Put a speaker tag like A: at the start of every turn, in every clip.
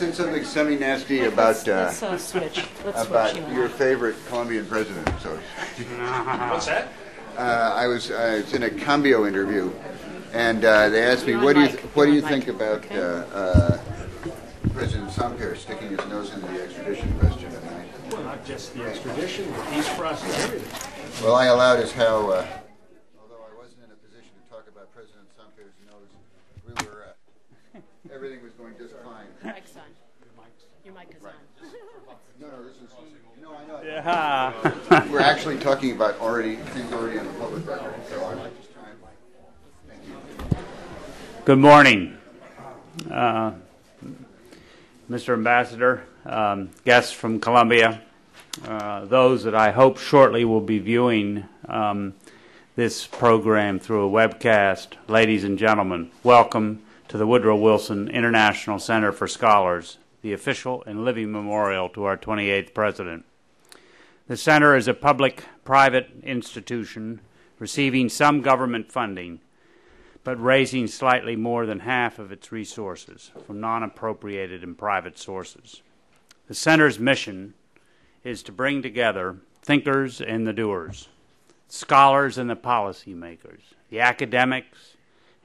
A: said something semi-nasty about
B: Let's switch. Let's
A: about
B: switch.
A: your favorite Colombian president. So
C: What's that?
A: I was in a Cambio interview, and they asked me, what do you think about President Samper sticking his nose into the extradition question tonight?
C: Well, not just the extradition, the peace process, everything.
A: Well, I allowed as how, although I wasn't in a position to talk about President Samper's nose, we were, everything was going just fine.
B: Mic's on. Your mic is on.
A: No, this is, no, I know.
D: Yeah.
A: We're actually talking about things already on the public record, so I'm just trying. Thank you.
D: Good morning, Mr. Ambassador, guests from Colombia, those that I hope shortly will be viewing this program through a webcast. Ladies and gentlemen, welcome to the Woodrow Wilson International Center for Scholars, the official and living memorial to our 28th president. The center is a public-private institution receiving some government funding, but raising slightly more than half of its resources from non-appropriated and private sources. The center's mission is to bring together thinkers and the doers, scholars and the policymakers, the academics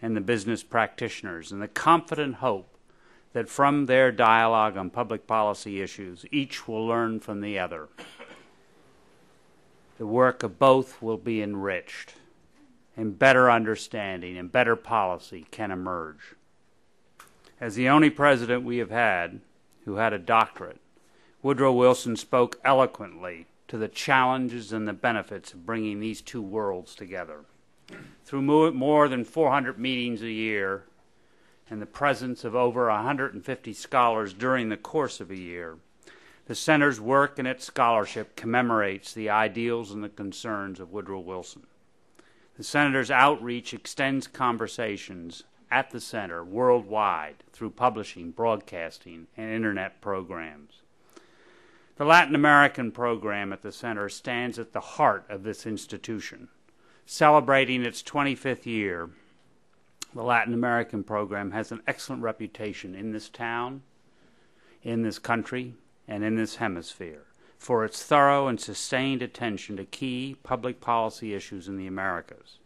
D: and the business practitioners, and the confident hope that from their dialogue on public policy issues, each will learn from the other. The work of both will be enriched, and better understanding and better policy can emerge. As the only president we have had who had a doctorate, Woodrow Wilson spoke eloquently to the challenges and the benefits of bringing these two worlds together. Through more than 400 meetings a year and the presence of over 150 scholars during the course of a year, the center's work and its scholarship commemorates the ideals and the concerns of Woodrow Wilson. The Center's outreach extends conversations at the Center worldwide through publishing, broadcasting, and Internet programs. The Latin American program at the Center stands at the heart of this institution. Celebrating its 25th year, the Latin American program has an excellent reputation in this town, in this country, and in this hemisphere for its thorough and sustained attention to key public policy issues in the Americas.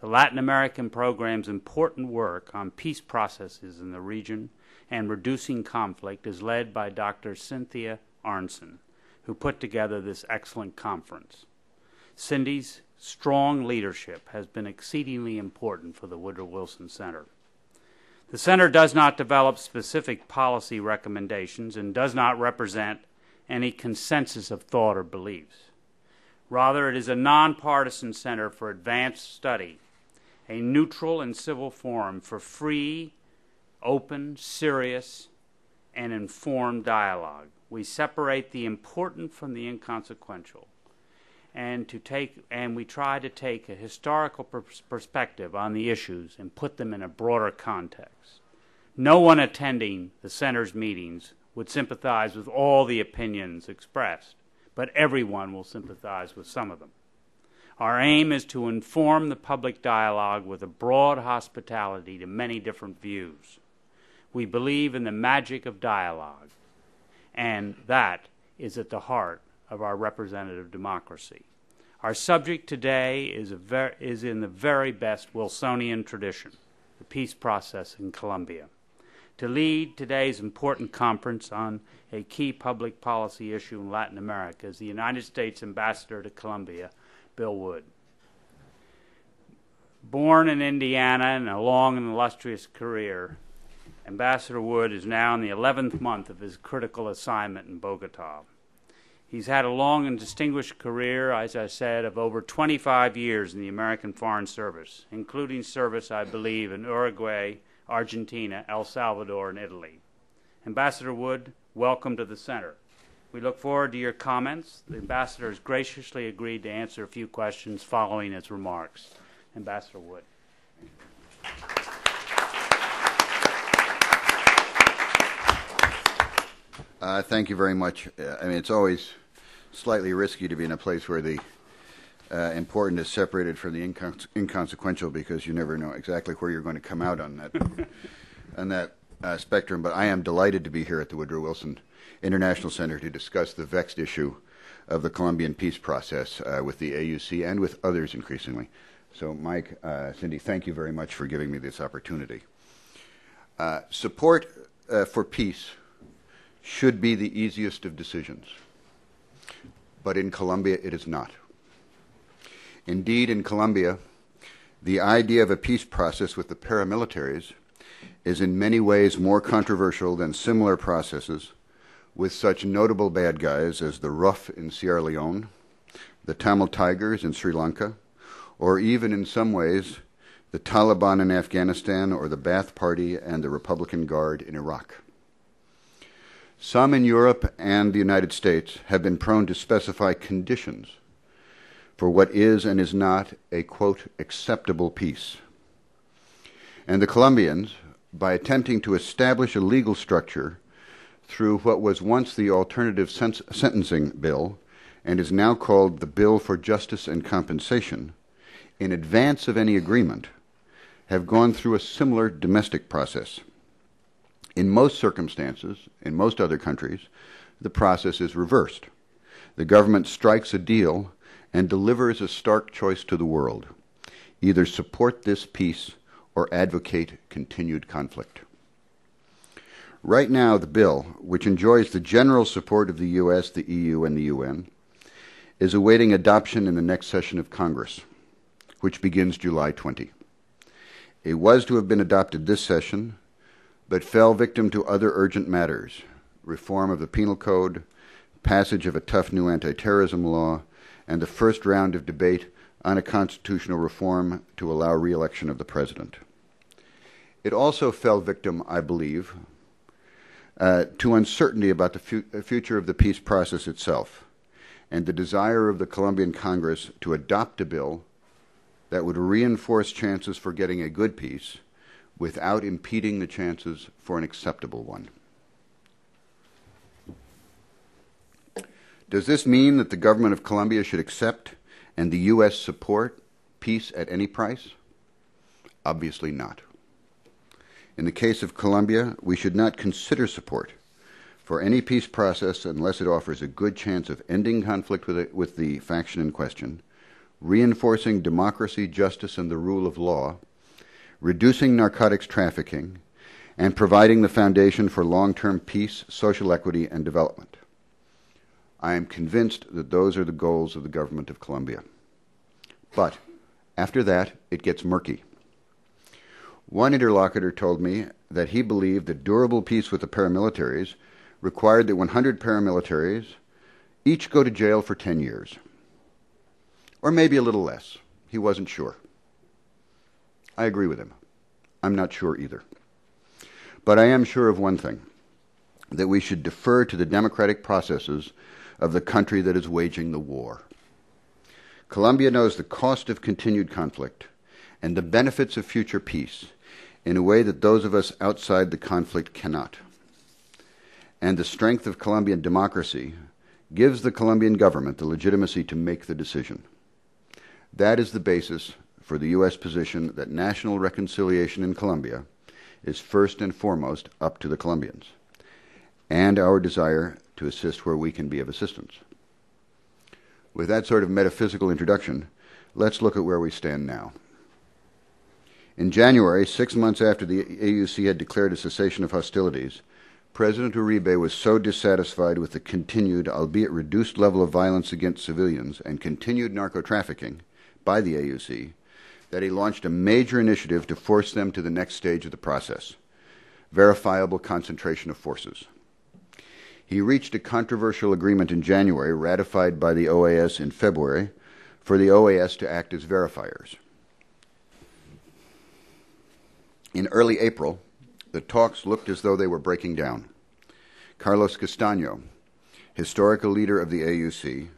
D: The Latin American program's important work on peace processes in the region and reducing conflict is led by Dr. Cynthia Arnson, who put together this excellent conference. Cindy's strong leadership has been exceedingly important for the Woodrow Wilson Center. The Center does not develop specific policy recommendations and does not represent any consensus of thought or beliefs. Rather, it is a nonpartisan center for advanced study, a neutral and civil forum for free, open, serious, and informed dialogue. We separate the important from the inconsequential, and we try to take a historical perspective on the issues and put them in a broader context. No one attending the center's meetings would sympathize with all the opinions expressed, but everyone will sympathize with some of them. Our aim is to inform the public dialogue with a broad hospitality to many different views. We believe in the magic of dialogue, and that is at the heart of our representative democracy. Our subject today is in the very best Wilsonian tradition, the peace process in Colombia. To lead today's important conference on a key public policy issue in Latin America is the United States Ambassador to Colombia, Bill Wood. Born in Indiana and a long and illustrious career, Ambassador Wood is now in the 11th month of his critical assignment in Bogota. He's had a long and distinguished career, as I said, of over 25 years in the American Foreign Service, including service, I believe, in Uruguay, Argentina, El Salvador, and Italy. Ambassador Wood, welcome to the Center. We look forward to your comments. The Ambassador has graciously agreed to answer a few questions following his remarks. Ambassador Wood.
A: Thank you very much. I mean, it's always slightly risky to be in a place where the important is separated from the inconsequential, because you never know exactly where you're going to come out on that spectrum, but I am delighted to be here at the Woodrow Wilson International Center to discuss the vexed issue of the Colombian peace process with the AUC and with others increasingly. So, Mike, Cindy, thank you very much for giving me this opportunity. Support for peace should be the easiest of decisions, but in Colombia it is not. Indeed, in Colombia, the idea of a peace process with the paramilitaries is in many ways more controversial than similar processes with such notable bad guys as the RUF in Sierra Leone, the Tamil Tigers in Sri Lanka, or even in some ways the Taliban in Afghanistan or the Ba'ath Party and the Republican Guard in Iraq. Some in Europe and the United States have been prone to specify conditions for what is and is not a, quote, acceptable peace. And the Colombians, by attempting to establish a legal structure through what was once the alternative sentencing bill and is now called the Bill for Justice and Compensation, in advance of any agreement, have gone through a similar domestic process. In most circumstances, in most other countries, the process is reversed. The government strikes a deal and delivers a stark choice to the world: either support this peace or advocate continued conflict. Right now, the bill, which enjoys the general support of the U.S., the EU, and the UN, is awaiting adoption in the next session of Congress, which begins July 20. It was to have been adopted this session, but fell victim to other urgent matters: reform of the penal code, passage of a tough new anti-terrorism law, and the first round of debate on a constitutional reform to allow re-election of the president. It also fell victim, I believe, to uncertainty about the future of the peace process itself, and the desire of the Colombian Congress to adopt a bill that would reinforce chances for getting a good peace without impeding the chances for an acceptable one. Does this mean that the government of Colombia should accept and the U.S. support peace at any price? Obviously not. In the case of Colombia, we should not consider support for any peace process unless it offers a good chance of ending conflict with the faction in question, reinforcing democracy, justice, and the rule of law, reducing narcotics trafficking, and providing the foundation for long-term peace, social equity, and development. I am convinced that those are the goals of the government of Colombia. But after that, it gets murky. One interlocutor told me that he believed that durable peace with the paramilitaries required that 100 paramilitaries each go to jail for 10 years. Or maybe a little less. He wasn't sure. I agree with him. I'm not sure either. But I am sure of one thing: that we should defer to the democratic processes of the country that is waging the war. Colombia knows the cost of continued conflict and the benefits of future peace in a way that those of us outside the conflict cannot. And the strength of Colombian democracy gives the Colombian government the legitimacy to make the decision. That is the basis for the U.S. position that national reconciliation in Colombia is first and foremost up to the Colombians, and our desire to assist where we can be of assistance. With that sort of metaphysical introduction, let's look at where we stand now. In January, 6 months after the AUC had declared a cessation of hostilities, President Uribe was so dissatisfied with the continued, albeit reduced, level of violence against civilians and continued narco-trafficking by the AUC that he launched a major initiative to force them to the next stage of the process: verifiable concentration of forces. He reached a controversial agreement in January, ratified by the OAS in February, for the OAS to act as verifiers. In early April, the talks looked as though they were breaking down. Carlos Castaño, historical leader of the AUC,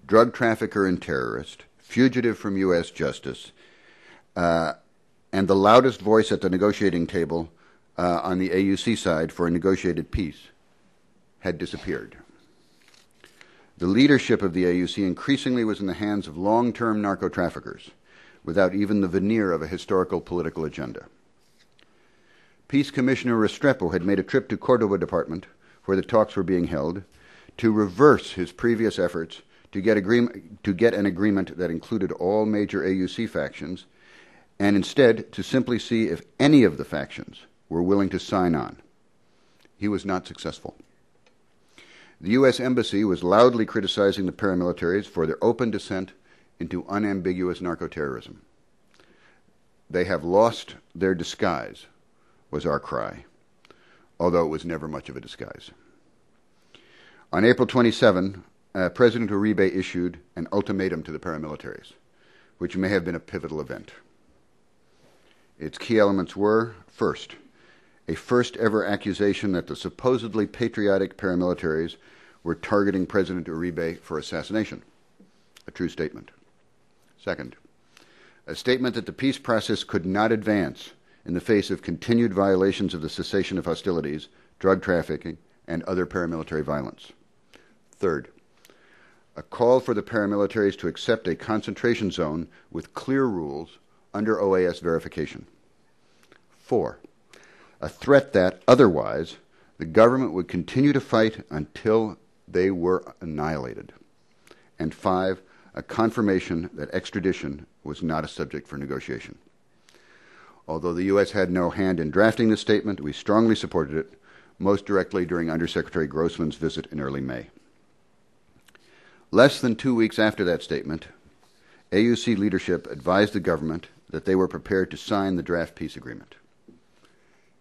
A: drug trafficker and terrorist, fugitive from U.S. justice, and the loudest voice at the negotiating table on the AUC side for a negotiated peace, had disappeared. The leadership of the AUC increasingly was in the hands of long-term narco-traffickers, without even the veneer of a historical political agenda. Peace Commissioner Restrepo had made a trip to Cordoba Department, where the talks were being held, to reverse his previous efforts to get an agreement that included all major AUC factions, and instead to simply see if any of the factions were willing to sign on. He was not successful. The U.S. Embassy was loudly criticizing the paramilitaries for their open descent into unambiguous narco-terrorism. They have lost their disguise, was our cry, although it was never much of a disguise. On April 27, President Uribe issued an ultimatum to the paramilitaries, which may have been a pivotal event. Its key elements were, first, a first-ever accusation that the supposedly patriotic paramilitaries were targeting President Uribe for assassination, a true statement. Second, a statement that the peace process could not advance in the face of continued violations of the cessation of hostilities, drug trafficking, and other paramilitary violence. Third, a call for the paramilitaries to accept a concentration zone with clear rules under OAS verification. 4, a threat that, otherwise, the government would continue to fight until they were annihilated. And 5, a confirmation that extradition was not a subject for negotiation. Although the U.S. had no hand in drafting this statement, we strongly supported it, most directly during Undersecretary Grossman's visit in early May. Less than 2 weeks after that statement, AUC leadership advised the government that they were prepared to sign the draft peace agreement.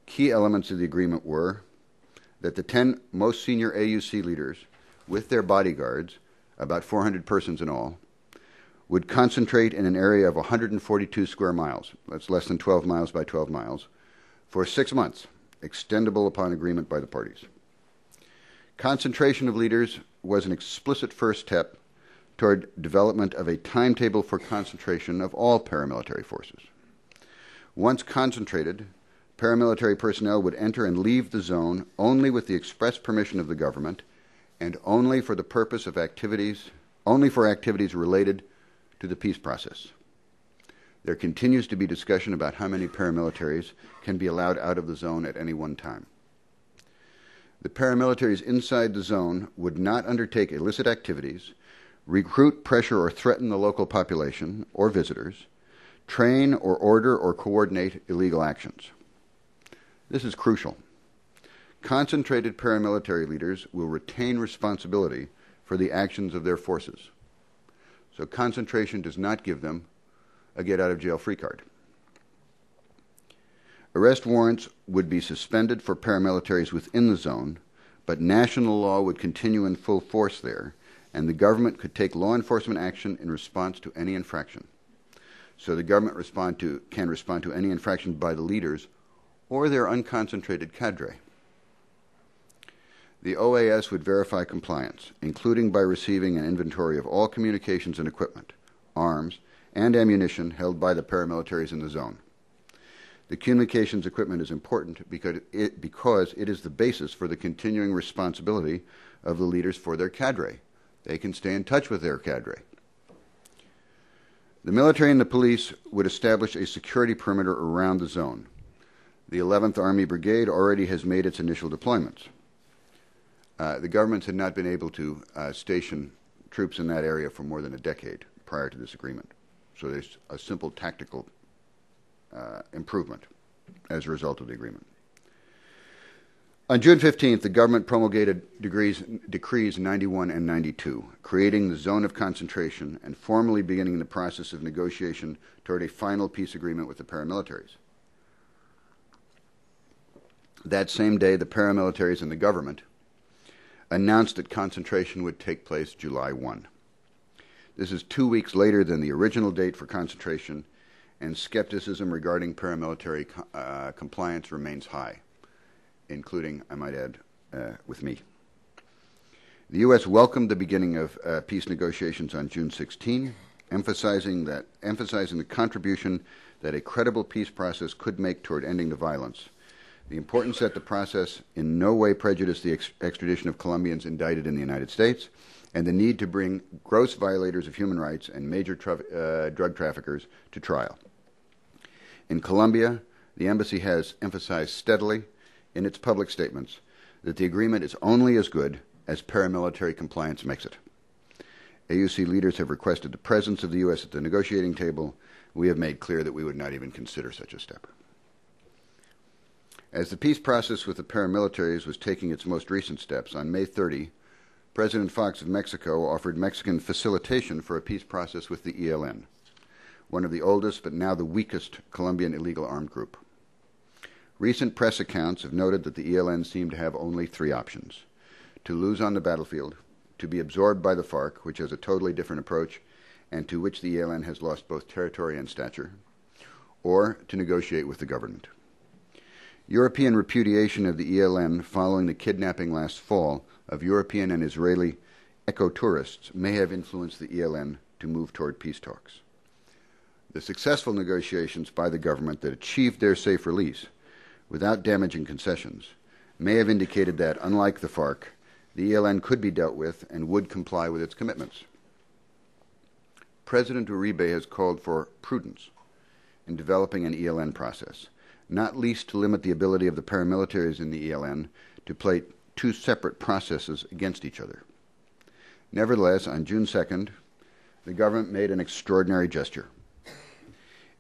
A: Key elements of the agreement were that the 10 most senior AUC leaders, with their bodyguards, about 400 persons in all, would concentrate in an area of 142 square miles, that's less than 12 miles by 12 miles, for 6 months, extendable upon agreement by the parties. Concentration of leaders was an explicit first step toward development of a timetable for concentration of all paramilitary forces. Once concentrated, paramilitary personnel would enter and leave the zone only with the express permission of the government and only for the purpose of activities related to the peace process. There continues to be discussion about how many paramilitaries can be allowed out of the zone at any one time. The paramilitaries inside the zone would not undertake illicit activities, recruit, pressure, or threaten the local population or visitors, train or order or coordinate illegal actions. This is crucial. Concentrated paramilitary leaders will retain responsibility for the actions of their forces. So concentration does not give them a get-out-of-jail-free card. Arrest warrants would be suspended for paramilitaries within the zone, but national law would continue in full force there, and the government could take law enforcement action in response to any infraction. So the government can respond to any infraction by the leaders or their unconcentrated cadre. The OAS would verify compliance, including by receiving an inventory of all communications and equipment, arms, and ammunition held by the paramilitaries in the zone. The communications equipment is important because it is the basis for the continuing responsibility of the leaders for their cadre. They can stay in touch with their cadre. The military and the police would establish a security perimeter around the zone. The 11th Army Brigade already has made its initial deployments. The governments had not been able to station troops in that area for more than a decade prior to this agreement. So there's a simple tactical improvement as a result of the agreement. On June 15th, the government promulgated Decrees 91 and 92, creating the zone of concentration and formally beginning the process of negotiation toward a final peace agreement with the paramilitaries. That same day, the paramilitaries and the government announced that concentration would take place July 1. This is 2 weeks later than the original date for concentration, and skepticism regarding paramilitary compliance remains high, including, I might add, with me. The U.S. welcomed the beginning of peace negotiations on June 16, emphasizing the contribution that a credible peace process could make toward ending the violence, the importance that the process in no way prejudiced the extradition of Colombians indicted in the United States, and the need to bring gross violators of human rights and major drug traffickers to trial. In Colombia, the embassy has emphasized steadily in its public statements that the agreement is only as good as paramilitary compliance makes it. AUC leaders have requested the presence of the U.S. at the negotiating table. We have made clear that we would not even consider such a step. As the peace process with the paramilitaries was taking its most recent steps, on May 30, President Fox of Mexico offered Mexican facilitation for a peace process with the ELN, one of the oldest but now the weakest Colombian illegal armed group. Recent press accounts have noted that the ELN seemed to have only three options: to lose on the battlefield, to be absorbed by the FARC, which has a totally different approach and to which the ELN has lost both territory and stature, or to negotiate with the government. European repudiation of the ELN following the kidnapping last fall of European and Israeli eco-tourists may have influenced the ELN to move toward peace talks. The successful negotiations by the government that achieved their safe release without damaging concessions may have indicated that, unlike the FARC, the ELN could be dealt with and would comply with its commitments. President Uribe has called for prudence in developing an ELN process, not least to limit the ability of the paramilitaries in the ELN to play two separate processes against each other. Nevertheless, on June 2nd, the government made an extraordinary gesture.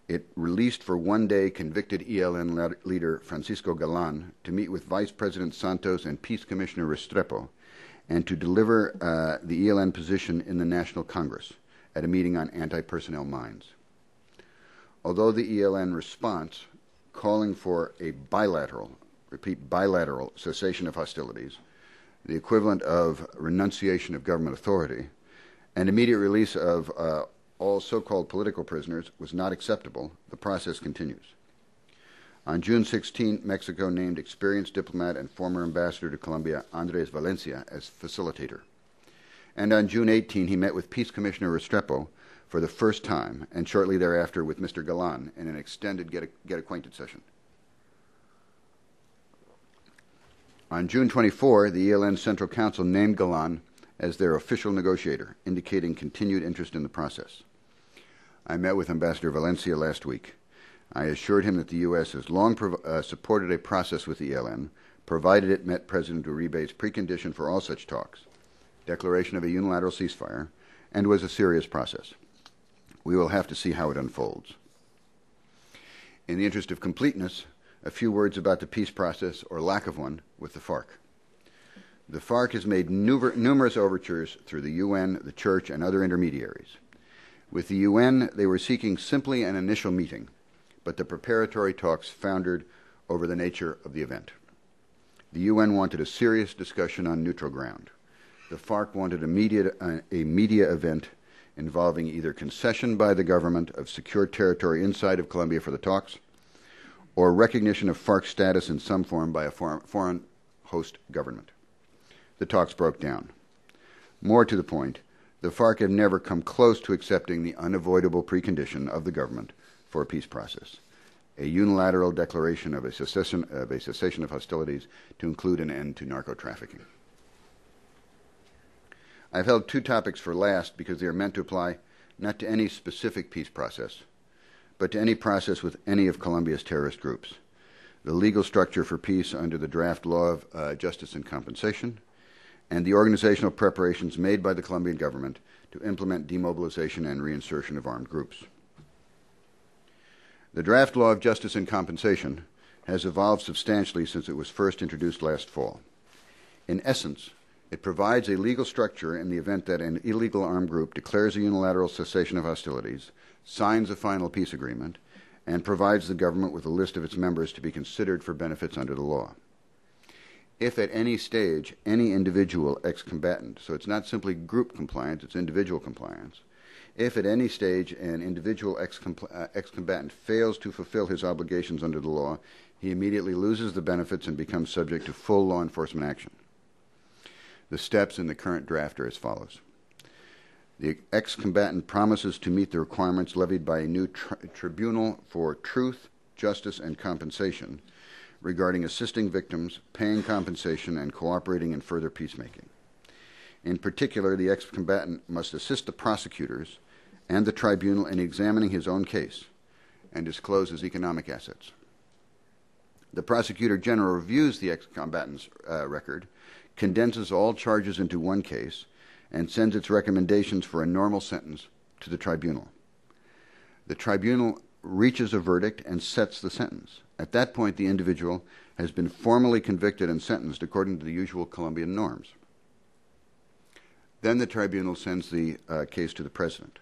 A: It released for one day convicted ELN leader Francisco Galan to meet with Vice President Santos and Peace Commissioner Restrepo and to deliver the ELN position in the National Congress at a meeting on anti-personnel mines. Although the ELN response, calling for a bilateral cessation of hostilities, the equivalent of renunciation of government authority, and immediate release of all so-called political prisoners was not acceptable, the process continues. On June 16, Mexico named experienced diplomat and former ambassador to Colombia, Andres Valencia, as facilitator. And on June 18, he met with Peace Commissioner Restrepo for the first time, and shortly thereafter with Mr. Galan in an extended get acquainted session. On June 24, the ELN Central Council named Galan as their official negotiator, indicating continued interest in the process. I met with Ambassador Valencia last week. I assured him that the U.S. has long supported a process with the ELN, provided it met President Uribe's precondition for all such talks, declaration of a unilateral ceasefire, and was a serious process. We will have to see how it unfolds. In the interest of completeness, a few words about the peace process, or lack of one, with the FARC. The FARC has made numerous overtures through the UN, the Church, and other intermediaries. With the UN, they were seeking simply an initial meeting, but the preparatory talks foundered over the nature of the event. The UN wanted a serious discussion on neutral ground. The FARC wanted a media event involving either concession by the government of secure territory inside of Colombia for the talks, or recognition of FARC status in some form by a foreign host government. The talks broke down. More to the point, the FARC have never come close to accepting the unavoidable precondition of the government for a peace process, a unilateral declaration of a cessation of hostilities to include an end to narco-trafficking. I've held two topics for last because they are meant to apply not to any specific peace process, but to any process with any of Colombia's terrorist groups: the legal structure for peace under the draft law of justice and compensation, and the organizational preparations made by the Colombian government to implement demobilization and reinsertion of armed groups. The draft law of justice and compensation has evolved substantially since it was first introduced last fall. In essence, it provides a legal structure in the event that an illegal armed group declares a unilateral cessation of hostilities, signs a final peace agreement, and provides the government with a list of its members to be considered for benefits under the law. If at any stage any individual ex-combatant, so it's not simply group compliance, it's individual compliance, if at any stage an individual ex-combatant fails to fulfill his obligations under the law, he immediately loses the benefits and becomes subject to full law enforcement action. The steps in the current draft are as follows. The ex-combatant promises to meet the requirements levied by a new tribunal for truth, justice, and compensation regarding assisting victims, paying compensation, and cooperating in further peacemaking. In particular, the ex-combatant must assist the prosecutors and the tribunal in examining his own case and disclose his economic assets. The Prosecutor General reviews the ex-combatant's record, condenses all charges into one case, and sends its recommendations for a normal sentence to the tribunal. The tribunal reaches a verdict and sets the sentence. At that point, the individual has been formally convicted and sentenced according to the usual Colombian norms. Then the tribunal sends the case to the President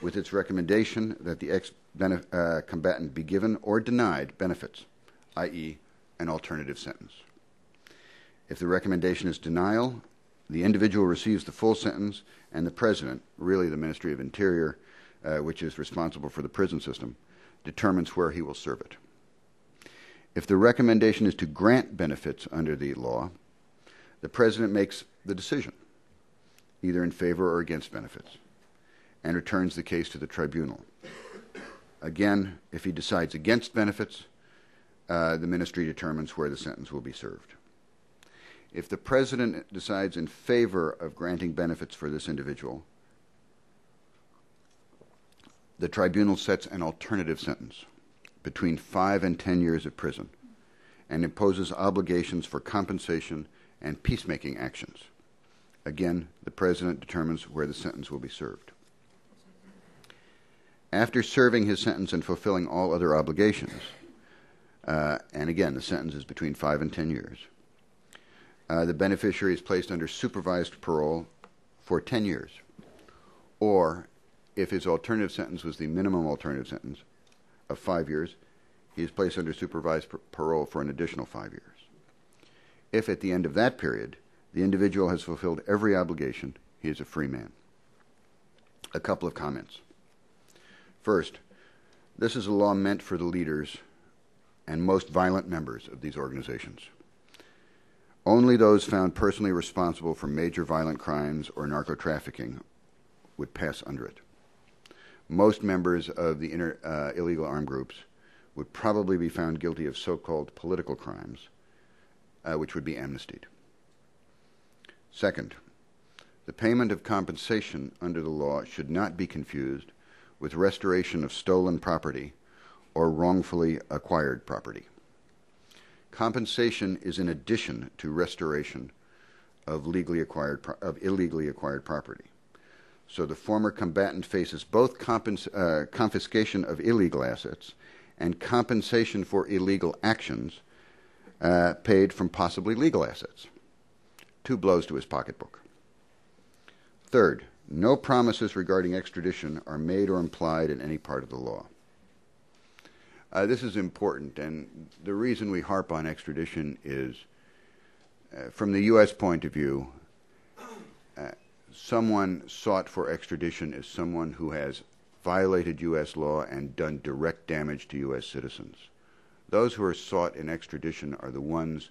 A: with its recommendation that the ex-combatant be given or denied benefits, i.e., an alternative sentence. If the recommendation is denial, the individual receives the full sentence, and the President, really the Ministry of Interior, which is responsible for the prison system, determines where he will serve it. If the recommendation is to grant benefits under the law, the President makes the decision, either in favor or against benefits, and returns the case to the tribunal. Again, if he decides against benefits, the ministry determines where the sentence will be served. If the President decides in favor of granting benefits for this individual, the tribunal sets an alternative sentence between 5 and 10 years of prison and imposes obligations for compensation and peacemaking actions. Again, the President determines where the sentence will be served. After serving his sentence and fulfilling all other obligations, and again, the sentence is between 5 and 10 years, the beneficiary is placed under supervised parole for 10 years. Or, if his alternative sentence was the minimum alternative sentence of 5 years, he is placed under supervised parole for an additional 5 years. If at the end of that period, the individual has fulfilled every obligation, he is a free man. A couple of comments. First, this is a law meant for the leaders and most violent members of these organizations. Only those found personally responsible for major violent crimes or narco-trafficking would pass under it. Most members of the illegal armed groups would probably be found guilty of so-called political crimes, which would be amnestied. Second, the payment of compensation under the law should not be confused with restoration of stolen property or wrongfully acquired property. Compensation is in addition to restoration of illegally acquired property. So the former combatant faces both confiscation of illegal assets and compensation for illegal actions paid from possibly legal assets. 2 blows to his pocketbook. Third, no promises regarding extradition are made or implied in any part of the law. This is important, and the reason we harp on extradition is, from the U.S. point of view, someone sought for extradition is someone who has violated U.S. law and done direct damage to U.S. citizens. Those who are sought in extradition are the ones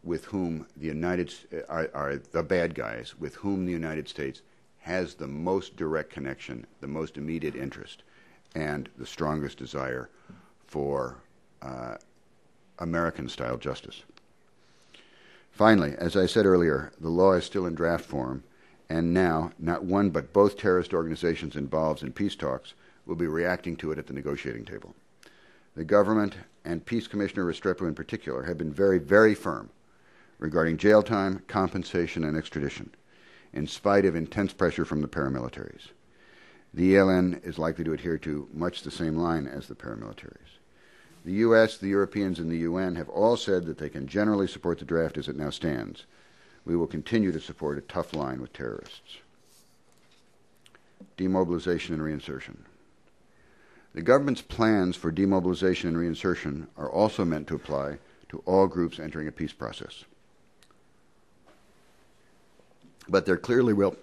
A: with whom are the bad guys, with whom the United States has the most direct connection, the most immediate interest, and the strongest desire for American-style justice. Finally, as I said earlier, the law is still in draft form, and now not one but both terrorist organizations involved in peace talks will be reacting to it at the negotiating table. The government, and Peace Commissioner Restrepo in particular, have been very, very firm regarding jail time, compensation, and extradition, in spite of intense pressure from the paramilitaries. The ELN is likely to adhere to much the same line as the paramilitaries. The U.S., the Europeans, and the UN have all said that they can generally support the draft as it now stands. We will continue to support a tough line with terrorists. Demobilization and reinsertion. The government's plans for demobilization and reinsertion are also meant to apply to all groups entering a peace process. But there clearly will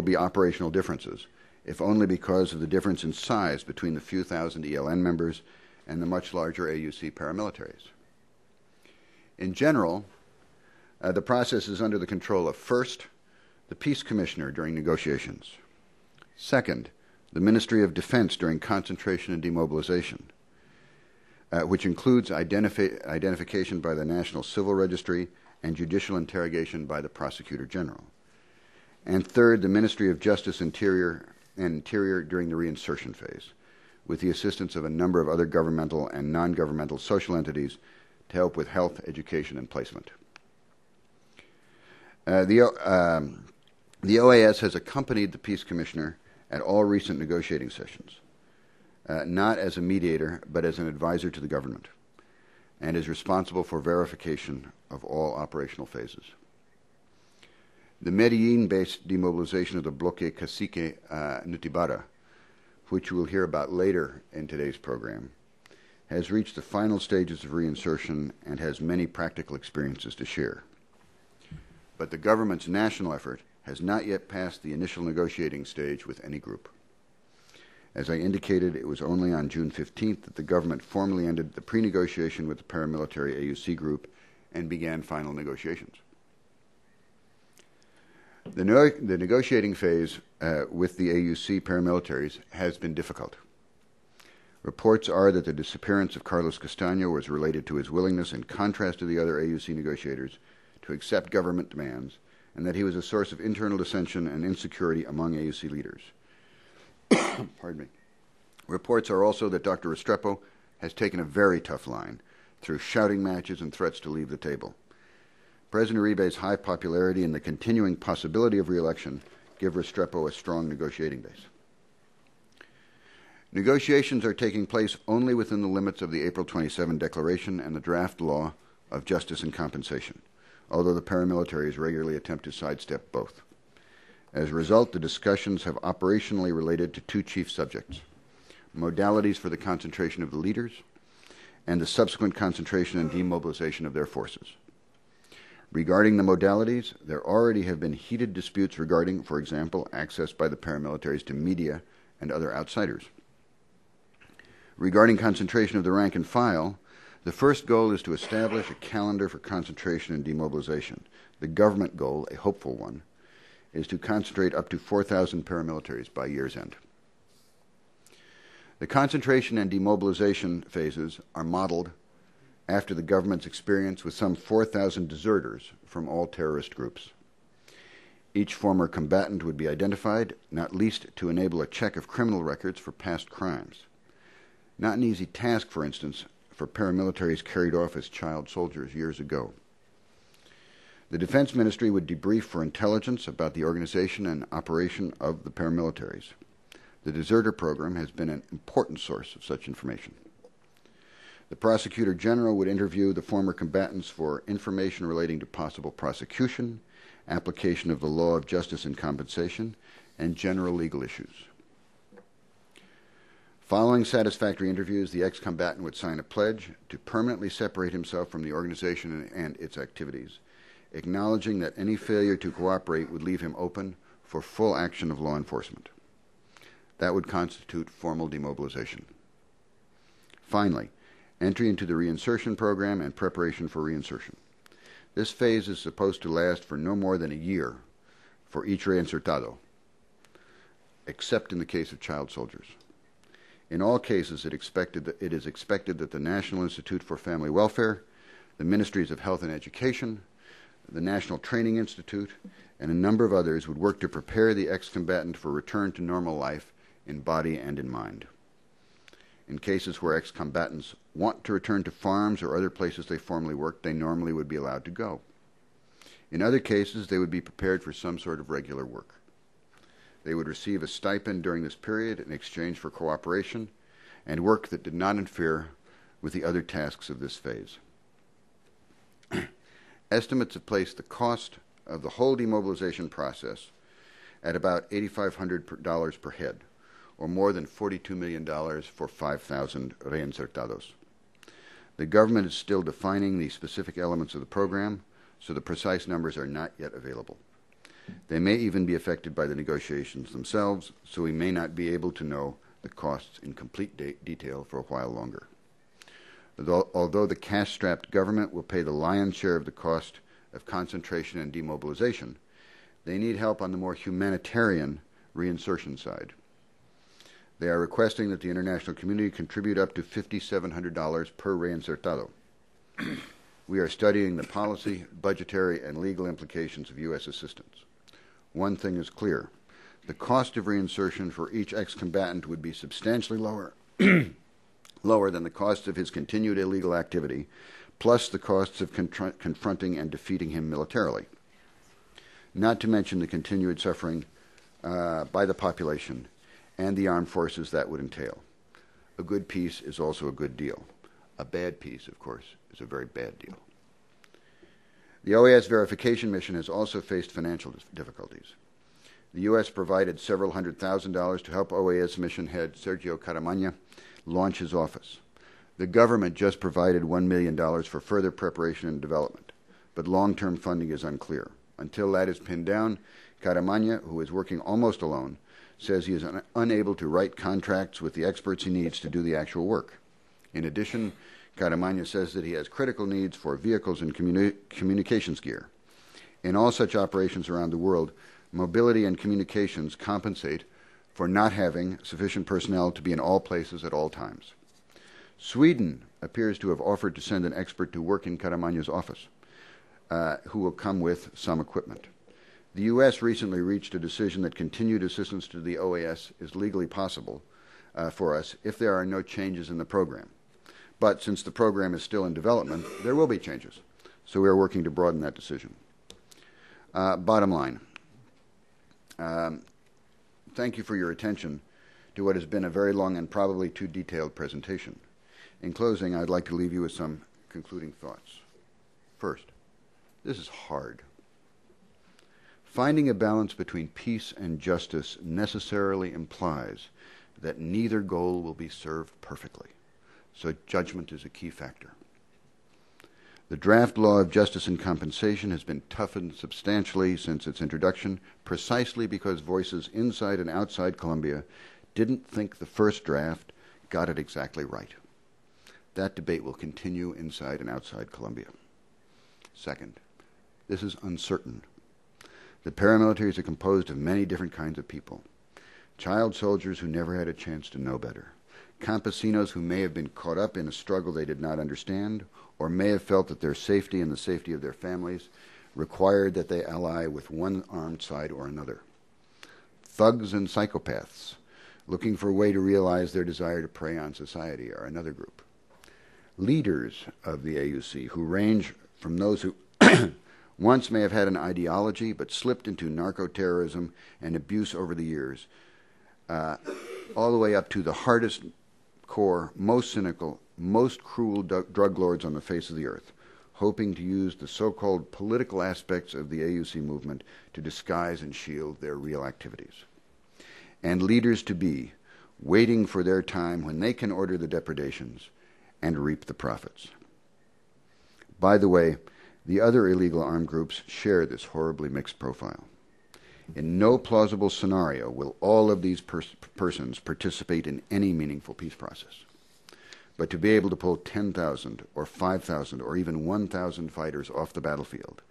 A: be operational differences, if only because of the difference in size between the few thousand ELN members and the much larger AUC paramilitaries. In general, the process is under the control of, first, the Peace Commissioner during negotiations; second, the Ministry of Defense during concentration and demobilization, which includes identification by the National Civil Registry and judicial interrogation by the Prosecutor General; and third, the Ministry of Justice and Interior during the reinsertion phase, with the assistance of a number of other governmental and non-governmental social entities to help with health, education, and placement. The OAS has accompanied the Peace Commissioner at all recent negotiating sessions, not as a mediator, but as an advisor to the government, and is responsible for verification of all operational phases. The Medellin-based demobilization of the Bloque Cacique Nutibara, which we'll hear about later in today's program, has reached the final stages of reinsertion and has many practical experiences to share. But the government's national effort has not yet passed the initial negotiating stage with any group. As I indicated, it was only on June 15th that the government formally ended the pre-negotiation with the paramilitary AUC group and began final negotiations. The negotiating phase with the AUC paramilitaries has been difficult. Reports are that the disappearance of Carlos Castaño was related to his willingness, in contrast to the other AUC negotiators, to accept government demands, and that he was a source of internal dissension and insecurity among AUC leaders. Pardon me. Reports are also that Dr. Restrepo has taken a very tough line through shouting matches and threats to leave the table. President Uribe's high popularity and the continuing possibility of re-election give Restrepo a strong negotiating base. Negotiations are taking place only within the limits of the April 27 declaration and the draft law of justice and compensation, although the paramilitaries regularly attempt to sidestep both. As a result, the discussions have operationally related to two chief subjects: modalities for the concentration of the leaders and the subsequent concentration and demobilization of their forces. Regarding the modalities, there already have been heated disputes regarding, for example, access by the paramilitaries to media and other outsiders. Regarding concentration of the rank and file, the first goal is to establish a calendar for concentration and demobilization. The government goal, a hopeful one, is to concentrate up to 4,000 paramilitaries by year's end. The concentration and demobilization phases are modeled after the government's experience with some 4,000 deserters from all terrorist groups. Each former combatant would be identified, not least to enable a check of criminal records for past crimes. Not an easy task, for instance, for paramilitaries carried off as child soldiers years ago. The Defense Ministry would debrief for intelligence about the organization and operation of the paramilitaries. The deserter program has been an important source of such information. The Prosecutor General would interview the former combatants for information relating to possible prosecution, application of the law of justice and compensation, and general legal issues. Following satisfactory interviews, the ex-combatant would sign a pledge to permanently separate himself from the organization and its activities, acknowledging that any failure to cooperate would leave him open for full action of law enforcement. That would constitute formal demobilization. Finally, entry into the reinsertion program and preparation for reinsertion. This phase is supposed to last for no more than a year for each reinsertado, except in the case of child soldiers. In all cases, it is expected that the National Institute for Family Welfare, the Ministries of Health and Education, the National Training Institute, and a number of others would work to prepare the ex-combatant for return to normal life in body and in mind. In cases where ex-combatants want to return to farms or other places they formerly worked, they normally would be allowed to go. In other cases, they would be prepared for some sort of regular work. They would receive a stipend during this period in exchange for cooperation and work that did not interfere with the other tasks of this phase. Estimates have placed the cost of the whole demobilization process at about $8,500 per head, or more than $42 million for 5,000 reinsertados. The government is still defining the specific elements of the program, so the precise numbers are not yet available. They may even be affected by the negotiations themselves, so we may not be able to know the costs in complete detail for a while longer. Although the cash-strapped government will pay the lion's share of the cost of concentration and demobilization, they need help on the more humanitarian reinsertion side. They are requesting that the international community contribute up to $5,700 per reinsertado. We are studying the policy, budgetary, and legal implications of U.S. assistance. One thing is clear. The cost of reinsertion for each ex-combatant would be substantially lower lower than the costs of his continued illegal activity, plus the costs of confronting and defeating him militarily. Not to mention the continued suffering by the population and the armed forces that would entail. A good peace is also a good deal. A bad peace, of course, is a very bad deal. The OAS verification mission has also faced financial difficulties. The U.S. provided several $100,000 to help OAS mission head Sergio Caramagna launch his office. The government just provided $1 million for further preparation and development, but long-term funding is unclear. Until that is pinned down, Caramagna, who is working almost alone, says he is unable to write contracts with the experts he needs to do the actual work. In addition, Caramagna says that he has critical needs for vehicles and communications gear. In all such operations around the world, mobility and communications compensate for not having sufficient personnel to be in all places at all times. Sweden appears to have offered to send an expert to work in Caramagna's office, who will come with some equipment. The U.S. recently reached a decision that continued assistance to the OAS is legally possible for us if there are no changes in the program. But since the program is still in development, there will be changes. So we are working to broaden that decision. Bottom line, thank you for your attention to what has been a very long and probably too detailed presentation. In closing, I'd like to leave you with some concluding thoughts. First, this is hard. Finding a balance between peace and justice necessarily implies that neither goal will be served perfectly, so judgment is a key factor. The draft law of justice and compensation has been toughened substantially since its introduction, precisely because voices inside and outside Colombia didn't think the first draft got it exactly right. That debate will continue inside and outside Colombia. Second, this is uncertain. The paramilitaries are composed of many different kinds of people. Child soldiers who never had a chance to know better. Campesinos who may have been caught up in a struggle they did not understand, or may have felt that their safety and the safety of their families required that they ally with one armed side or another. Thugs and psychopaths looking for a way to realize their desire to prey on society are another group. Leaders of the AUC who range from those who once may have had an ideology but slipped into narco-terrorism and abuse over the years, all the way up to the hardest core, most cynical, most cruel drug lords on the face of the earth, hoping to use the so-called political aspects of the AUC movement to disguise and shield their real activities. And leaders to be, waiting for their time when they can order the depredations and reap the profits. By the way, the other illegal armed groups share this horribly mixed profile. In no plausible scenario will all of these persons participate in any meaningful peace process. But to be able to pull 10,000 or 5,000 or even 1,000 fighters off the battlefield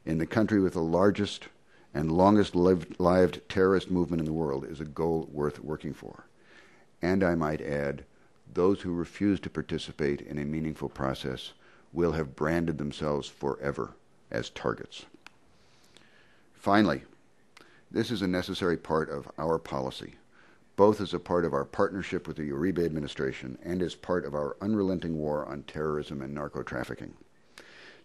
A: in the country with the largest and longest-lived terrorist movement in the world is a goal worth working for. And I might add, those who refuse to participate in a meaningful process will have branded themselves forever as targets. Finally, this is a necessary part of our policy, both as a part of our partnership with the Uribe administration and as part of our unrelenting war on terrorism and narco-trafficking.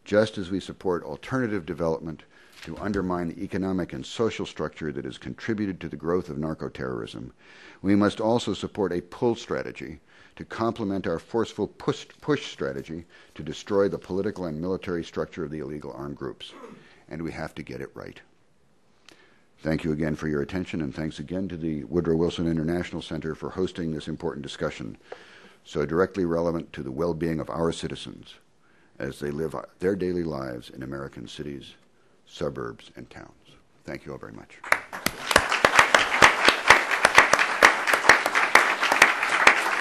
A: Just as we support alternative development to undermine the economic and social structure that has contributed to the growth of narco-terrorism, we must also support a pull strategy to complement our forceful push strategy to destroy the political and military structure of the illegal armed groups. And we have to get it right. Thank you again for your attention, and thanks again to the Woodrow Wilson International Center for hosting this important discussion, so directly relevant to the well-being of our citizens as they live their daily lives in American cities, suburbs, and towns. Thank you all very much.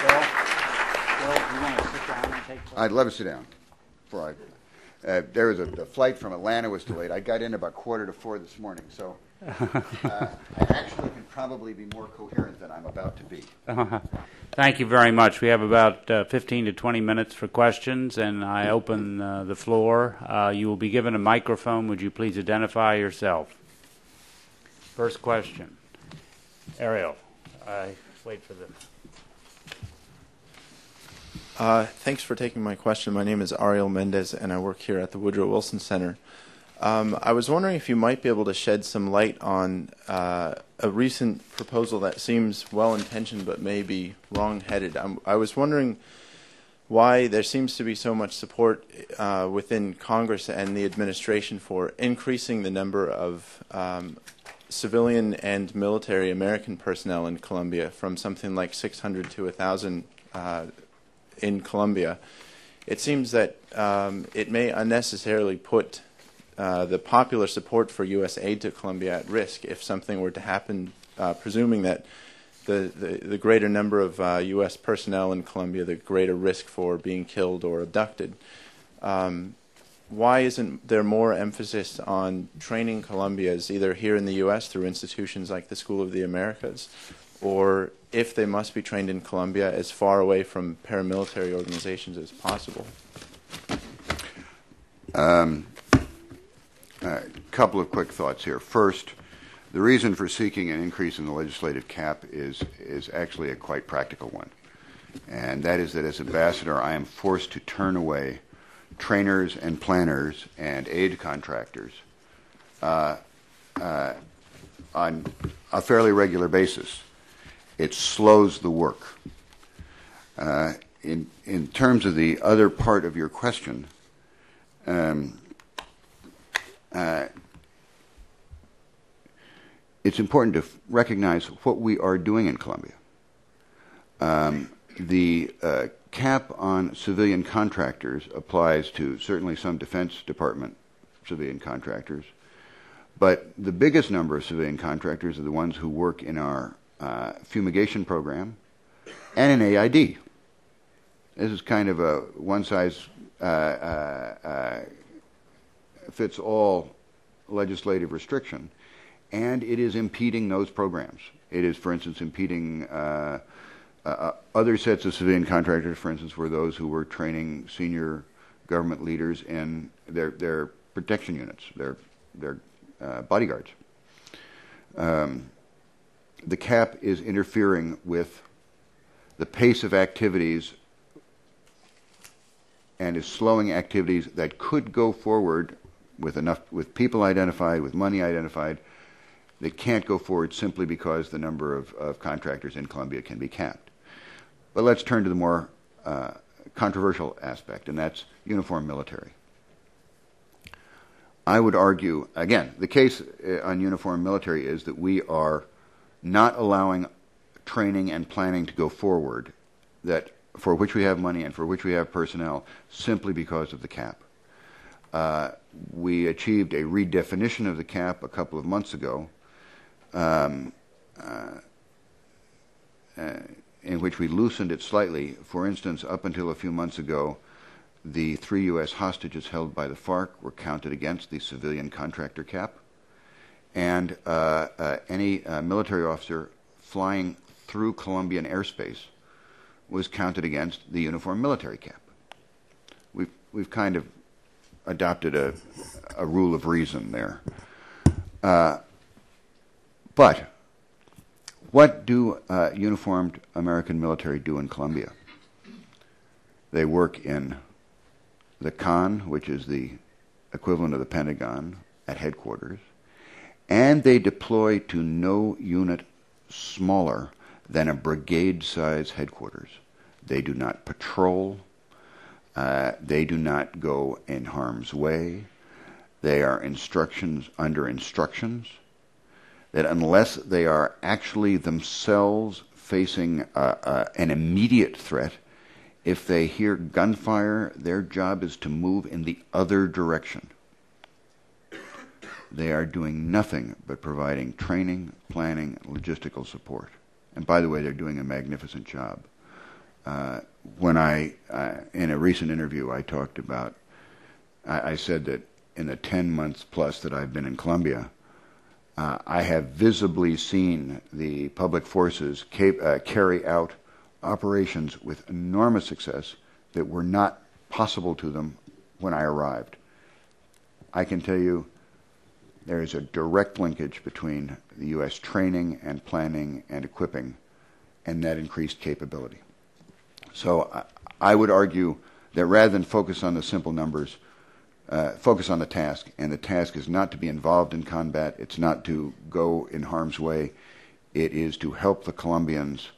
D: Bill, do you want to sit down and take questions?
A: I'd love to sit down. There was the flight from Atlanta was delayed. I got in about 3:45 this morning, so I actually can probably be more coherent than I'm about to be.
D: Thank you very much. We have about 15 to 20 minutes for questions, and I open the floor. You will be given a microphone. Would you please identify yourself? First question. Ariel, wait for the...
E: Thanks for taking my question. My name is Ariel Mendez, and I work here at the Woodrow Wilson Center. I was wondering if you might be able to shed some light on a recent proposal that seems well-intentioned but may be wrong-headed. I was wondering why there seems to be so much support within Congress and the administration for increasing the number of civilian and military American personnel in Colombia from something like 600 to 1,000 in Colombia. It seems that it may unnecessarily put the popular support for U.S. aid to Colombia at risk if something were to happen, presuming that the greater number of U.S. personnel in Colombia, the greater risk for being killed or abducted. Why isn't there more emphasis on training Colombians either here in the U.S. through institutions like the School of the Americas, or if they must be trained in Colombia, as far away from paramilitary organizations as possible?
A: A couple of quick thoughts here. First, the reason for seeking an increase in the legislative cap is actually a quite practical one, and that is that as ambassador I am forced to turn away trainers and planners and aid contractors on a fairly regular basis. It slows the work. In terms of the other part of your question, it's important to recognize what we are doing in Colombia. The cap on civilian contractors applies to certainly some Defense Department civilian contractors, but the biggest number of civilian contractors are the ones who work in our fumigation program and in AID. This is kind of a one-size-fits-all legislative restriction, and it is impeding those programs. It is, for instance, impeding other sets of civilian contractors, for instance, were those who were training senior government leaders in their protection units, their bodyguards. The cap is interfering with the pace of activities and is slowing activities that could go forward with people identified, with money identified, that can't go forward simply because the number of contractors in Colombia can be capped. But let's turn to the more controversial aspect, and that's uniformed military. I would argue, again, the case on uniformed military is that we are not allowing training and planning to go forward that for which we have money and for which we have personnel simply because of the cap. We achieved a redefinition of the cap a couple of months ago in which we loosened it slightly. For instance, up until a few months ago, the 3 U.S. hostages held by the FARC were counted against the civilian contractor cap, and any military officer flying through Colombian airspace was counted against the uniformed military cap. We've kind of adopted a rule of reason there. But what do uniformed American military do in Colombia? They work in the CON, which is the equivalent of the Pentagon, at headquarters, and they deploy to no unit smaller than a brigade-size headquarters. They do not patrol. They do not go in harm's way. They are under instructions that unless they are actually themselves facing an immediate threat, if they hear gunfire, their job is to move in the other direction. They are doing nothing but providing training, planning, logistical support. And by the way, they're doing a magnificent job. When in a recent interview, I talked about, I said that in the 10 months plus that I've been in Colombia, I have visibly seen the public forces carry out operations with enormous success that were not possible to them when I arrived. I can tell you there is a direct linkage between the U.S. training and planning and equipping and that increased capability. So I would argue that rather than focus on the simple numbers, focus on the task, and the task is not to be involved in combat. It's not to go in harm's way. It is to help the Colombians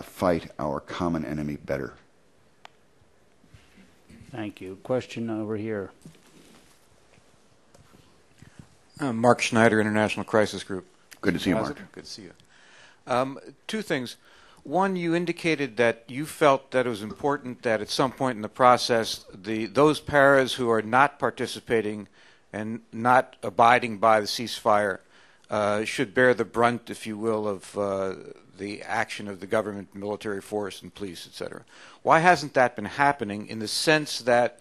A: fight our common enemy better.
D: Thank you. Question over here.
F: Mark Schneider, International Crisis Group.
A: Good to see you, Mark.
F: Good to see you. Two things. One, you indicated that you felt that it was important that at some point in the process, those paras who are not participating and not abiding by the ceasefire should bear the brunt, if you will, of the action of the government, military force, and police, etc. Why hasn't that been happening, in the sense that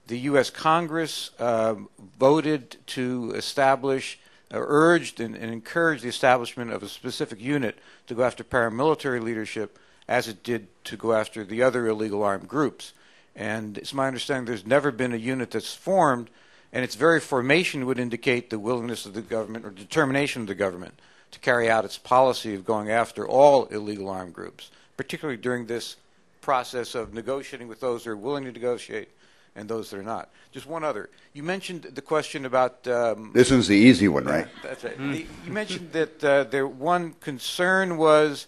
F: the U.S. Congress voted to establish, urged and encouraged the establishment of a specific unit to go after paramilitary leadership, as it did to go after the other illegal armed groups? And it's my understanding there's never been a unit that's formed, and its very formation would indicate the willingness of the government, or determination of the government, to carry out its policy of going after all illegal armed groups, particularly during this process of negotiating with those who are willing to negotiate and those that are not. Just one other. You mentioned the question about...
A: this one's the easy one, right?
F: That's right. You mentioned that one concern was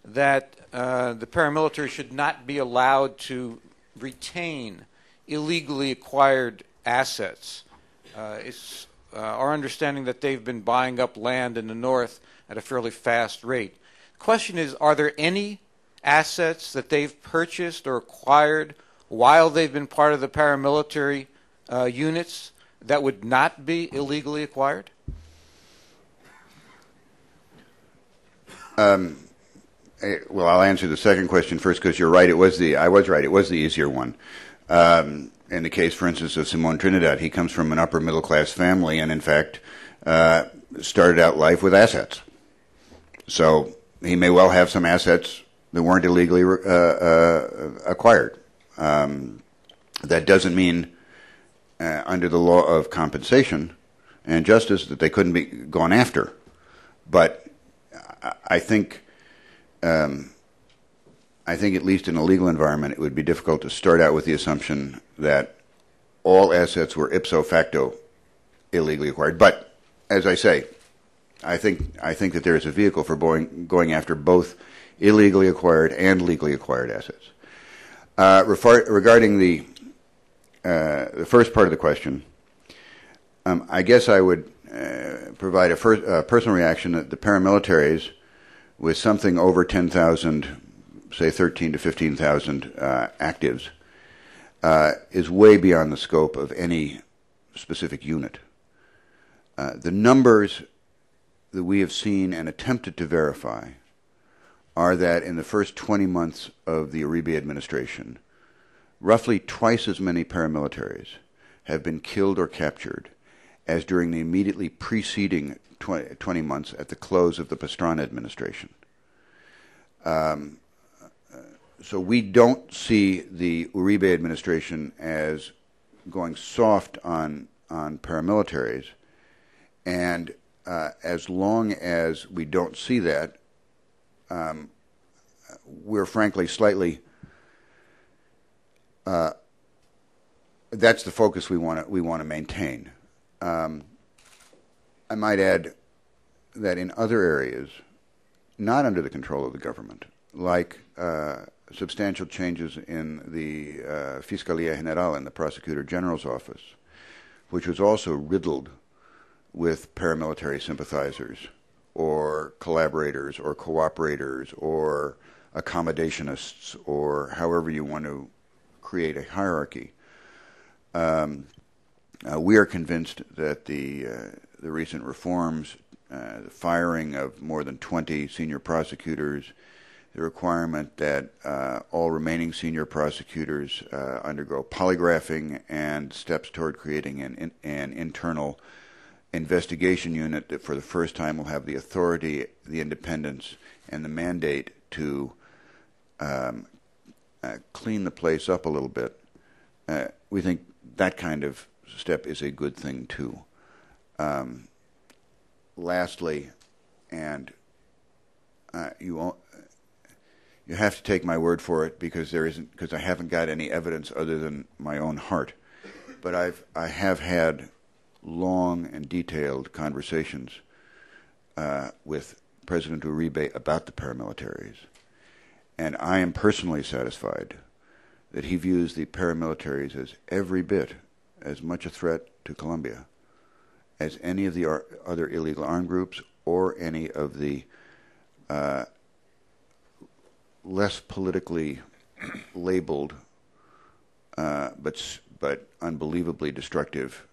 F: that the paramilitary should not be allowed to retain illegally acquired assets. It's our understanding that they've been buying up land in the north at a fairly fast rate. The question is, are there any assets that they've purchased or acquired while they've been part of the paramilitary units that would not be illegally acquired?
A: Well, I'll answer the second question first, because you're right. I was right. It was the easier one. In the case, for instance, of Simon Trinidad, he comes from an upper middle class family, and in fact, started out life with assets. So he may well have some assets that weren't illegally acquired. That doesn't mean, under the law of compensation and justice, that they couldn't be gone after. But I think at least in a legal environment, it would be difficult to start out with the assumption that all assets were ipso facto illegally acquired. But as I say, I think that there is a vehicle for going after both illegally acquired and legally acquired assets. Regarding the first part of the question, I guess I would provide a personal reaction that the paramilitaries, with something over 10,000, say 13 to 15,000 actives, is way beyond the scope of any specific unit. The numbers that we have seen and attempted to verify are that in the first 20 months of the Uribe administration, roughly twice as many paramilitaries have been killed or captured as during the immediately preceding 20 months at the close of the Pastrana administration. So we don't see the Uribe administration as going soft on paramilitaries, and as long as we don't see that, we're frankly slightly. That's the focus we want to maintain. I might add that in other areas, not under the control of the government, like substantial changes in the Fiscalía General and the Prosecutor General's office, which was also riddled with paramilitary sympathizers or collaborators or cooperators or accommodationists, or however you want to create a hierarchy. We are convinced that the recent reforms, the firing of more than 20 senior prosecutors, the requirement that all remaining senior prosecutors undergo polygraphing, and steps toward creating an internal investigation unit that for the first time will have the authority, the independence, and the mandate to clean the place up a little bit. We think that kind of step is a good thing too. Lastly, and you You have to take my word for it because I haven't got any evidence other than my own heart. But I have had long and detailed conversations with President Uribe about the paramilitaries, and I am personally satisfied that he views the paramilitaries as every bit as much a threat to Colombia as any of the other illegal armed groups or any of the less politically labeled but unbelievably destructive,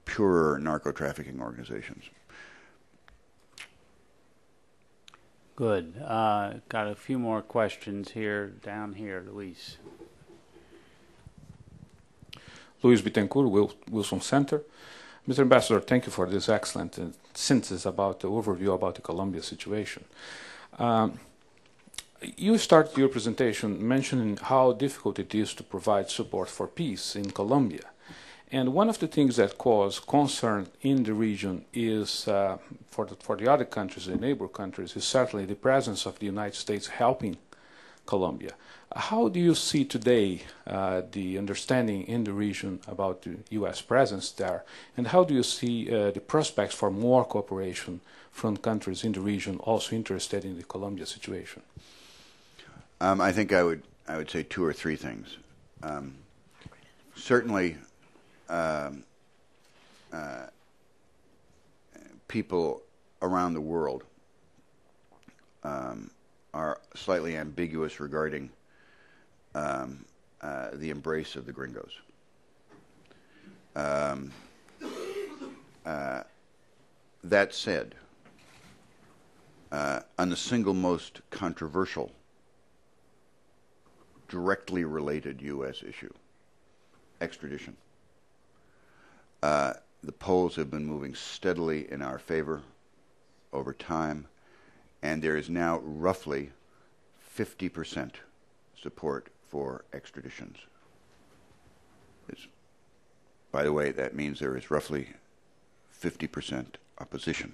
A: purer narco-trafficking organizations.
D: Good. Got a few more questions here, down here, Luis.
G: Luis Bittencourt, Wilson Center. Mr. Ambassador, thank you for this excellent synthesis about the overview about the Colombia situation. You started your presentation mentioning how difficult it is to provide support for peace in Colombia. And one of the things that cause concern in the region is, for the other countries, the neighbor countries, is certainly the presence of the United States helping Colombia. How do you see today the understanding in the region about the U.S. presence there, and how do you see the prospects for more cooperation from countries in the region also interested in the Colombia situation?
A: I think I would say two or three things. Certainly, people around the world are slightly ambiguous regarding the embrace of the gringos. That said, on the single most controversial, directly related U.S. issue, extradition, the polls have been moving steadily in our favor over time, and there is now roughly 50% support for extraditions. By the way, that means there is roughly 50% opposition.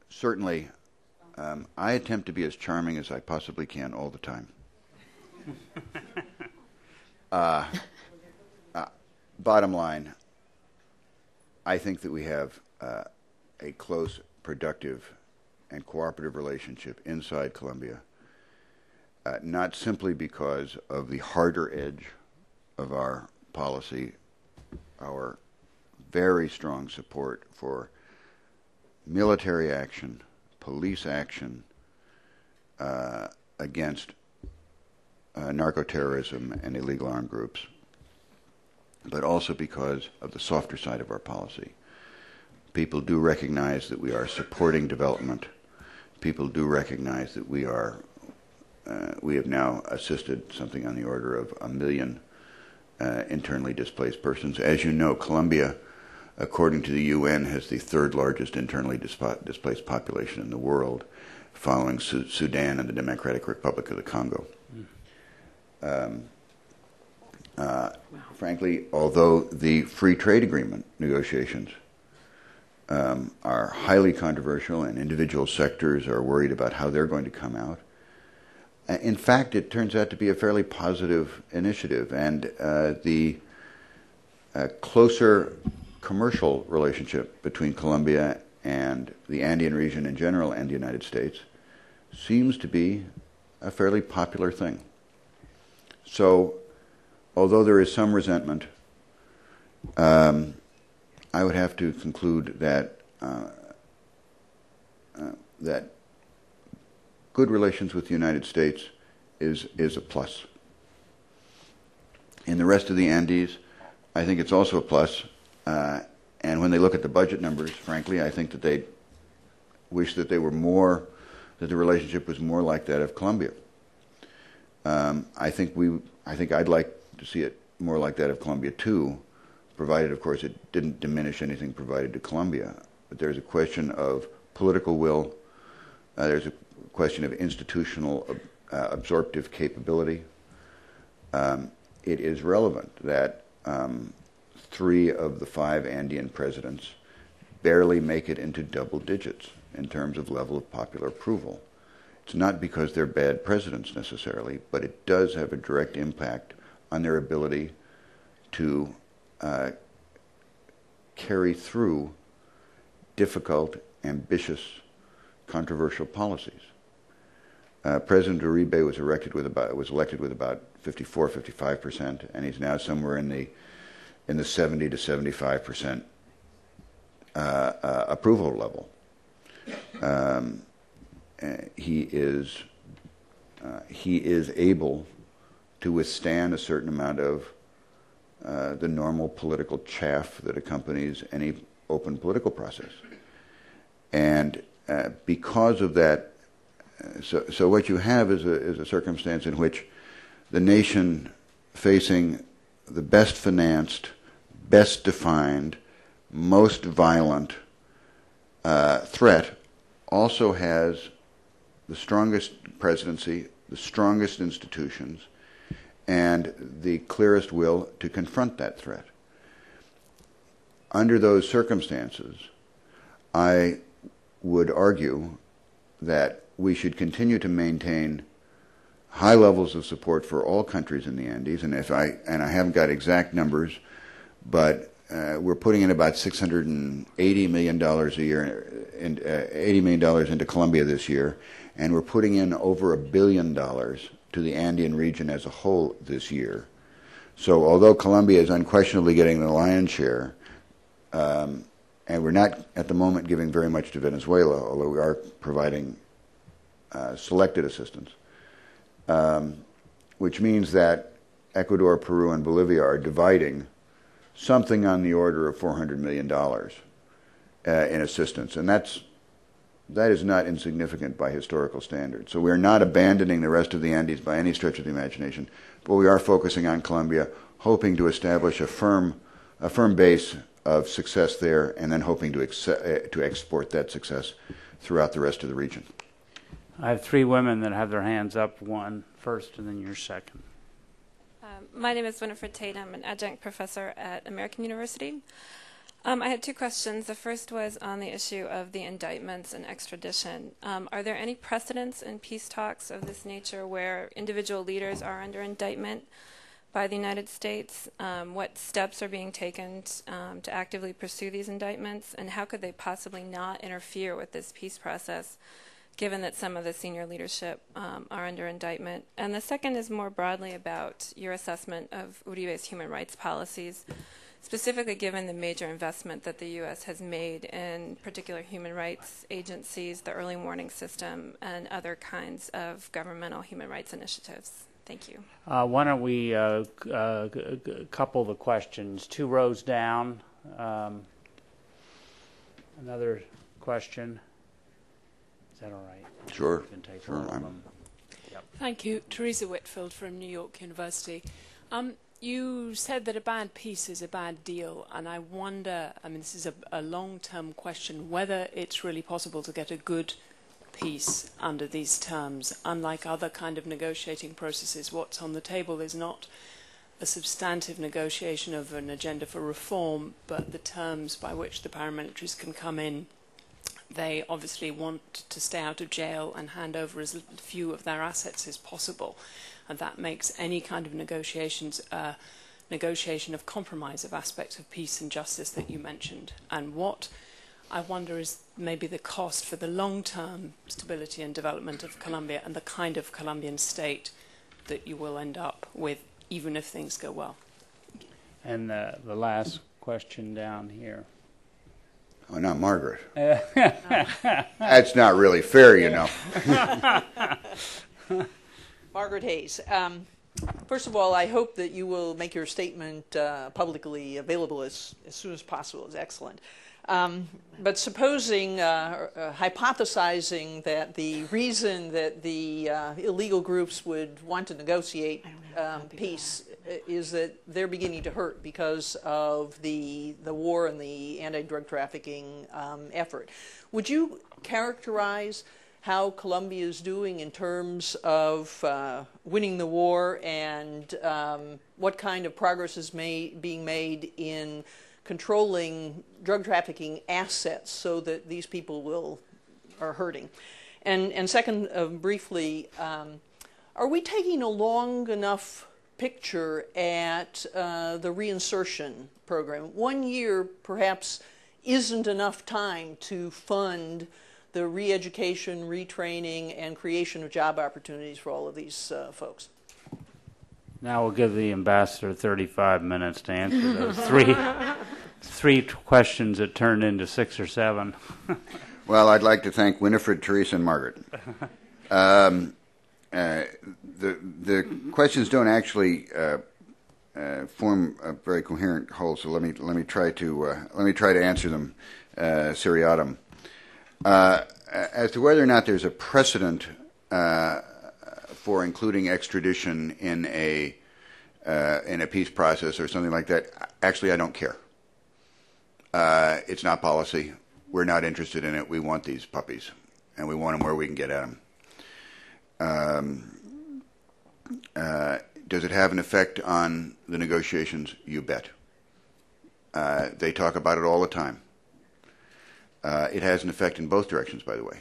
A: Certainly, I attempt to be as charming as I possibly can all the time. Bottom line, I think that we have a close, productive, and cooperative relationship inside Colombia, not simply because of the harder edge of our policy, our very strong support for military action, police action against narco-terrorism and illegal armed groups, but also because of the softer side of our policy. People do recognize that we are supporting development. People do recognize that we have now assisted something on the order of 1 million internally displaced persons. As you know, Colombia, according to the UN, has the third largest internally displaced population in the world, following Sudan and the Democratic Republic of the Congo. Frankly, although the free trade agreement negotiations are highly controversial and individual sectors are worried about how they're going to come out, in fact, it turns out to be a fairly positive initiative, and the closer commercial relationship between Colombia and the Andean region in general and the United States seems to be a fairly popular thing. So, although there is some resentment, I would have to conclude that that good relations with the United States is a plus. In the rest of the Andes, I think it's also a plus. And when they look at the budget numbers, frankly, I think that they wish that they were more, that the relationship was more like that of Colombia. I think I'd like to see it more like that of Colombia too, provided, of course, it didn't diminish anything provided to Colombia. But there's a question of political will. There's a question of institutional absorptive capability. It is relevant that 3 of the 5 Andean presidents barely make it into double digits in terms of level of popular approval. It's not because they're bad presidents necessarily, but it does have a direct impact on their ability to carry through difficult, ambitious, controversial policies. President Uribe was elected with about 54, 55%, and he's now somewhere in the 70 to 75% approval level. He is able to withstand a certain amount of the normal political chaff that accompanies any open political process. And because of that, so what you have is a circumstance in which the nation facing the best financed, best defined, most violent threat also has the strongest presidency, the strongest institutions, and the clearest will to confront that threat. Under those circumstances, I would argue that we should continue to maintain high levels of support for all countries in the Andes, and I haven't got exact numbers, but we're putting in about $680 million a year, $80 million into Colombia this year, and we're putting in over $1 billion to the Andean region as a whole this year. So although Colombia is unquestionably getting the lion's share, and we're not at the moment giving very much to Venezuela, although we are providing selected assistance, which means that Ecuador, Peru, and Bolivia are dividing something on the order of $400 million in assistance, and that is not insignificant by historical standards. So we are not abandoning the rest of the Andes by any stretch of the imagination, but we are focusing on Colombia, hoping to establish a firm base of success there, and then hoping to export that success throughout the rest of the region.
D: I have three women that have their hands up, one first and then you're second.
H: My name is Winifred Tate. I'm an adjunct professor at American University. I had two questions. The first was on the issue of the indictments and extradition. Are there any precedents in peace talks of this nature where individual leaders are under indictment by the United States? What steps are being taken to actively pursue these indictments, and how could they possibly not interfere with this peace process, given that some of the senior leadership are under indictment? And the second is more broadly about your assessment of Uribe's human rights policies, specifically given the major investment that the U.S. has made in particular human rights agencies, the early warning system, and other kinds of governmental human rights initiatives. Thank you.
D: Why don't we couple the questions? 2 rows down. Another question. Is that all right?
A: Sure.
D: You can take
A: Sure.
D: all of them. Yep.
B: Thank you. Teresa Whitfield from New York University. You said that a bad peace is a bad deal, and I wonder, this is a long-term question, whether it's really possible to get a good peace under these terms. Unlike other kind of negotiating processes, what's on the table is not a substantive negotiation of an agenda for reform, but the terms by which the paramilitaries can come in. They obviously want to stay out of jail and hand over as few of their assets as possible. And that makes any kind of negotiations a negotiation of compromise of aspects of peace and justice that you mentioned. And what I wonder is maybe the cost for the long-term stability and development of Colombia and the kind of Colombian state that you will end up with, even if things go well. And
D: the last question down here.
A: Oh, not Margaret. That's not really fair, you know.
I: Margaret Hayes. First of all, I hope that you will make your statement publicly available as soon as possible. It's excellent. But supposing, hypothesizing that the reason that the illegal groups would want to negotiate peace is that they're beginning to hurt because of the war and the anti-drug trafficking effort. Would you characterize how Colombia is doing in terms of winning the war, and what kind of progress is being made in controlling drug trafficking assets so that these people are hurting? And second, briefly, are we taking a long enough picture at the reinsertion program? 1 year perhaps isn't enough time to fund the re-education, retraining, and creation of job opportunities for all of these folks.
D: Now we'll give the ambassador 35 minutes to answer those three questions that turned into 6 or 7.
A: Well, I'd like to thank Winifred, Teresa, and Margaret. The questions don't actually form a very coherent whole, so let me try to answer them seriatim. As to whether or not there's a precedent for including extradition in a peace process or something like that, actually I don't care. It's not policy. We're not interested in it. We want these puppies, and we want them where we can get at them. Does it have an effect on the negotiations? You bet. They talk about it all the time. It has an effect in both directions, by the way.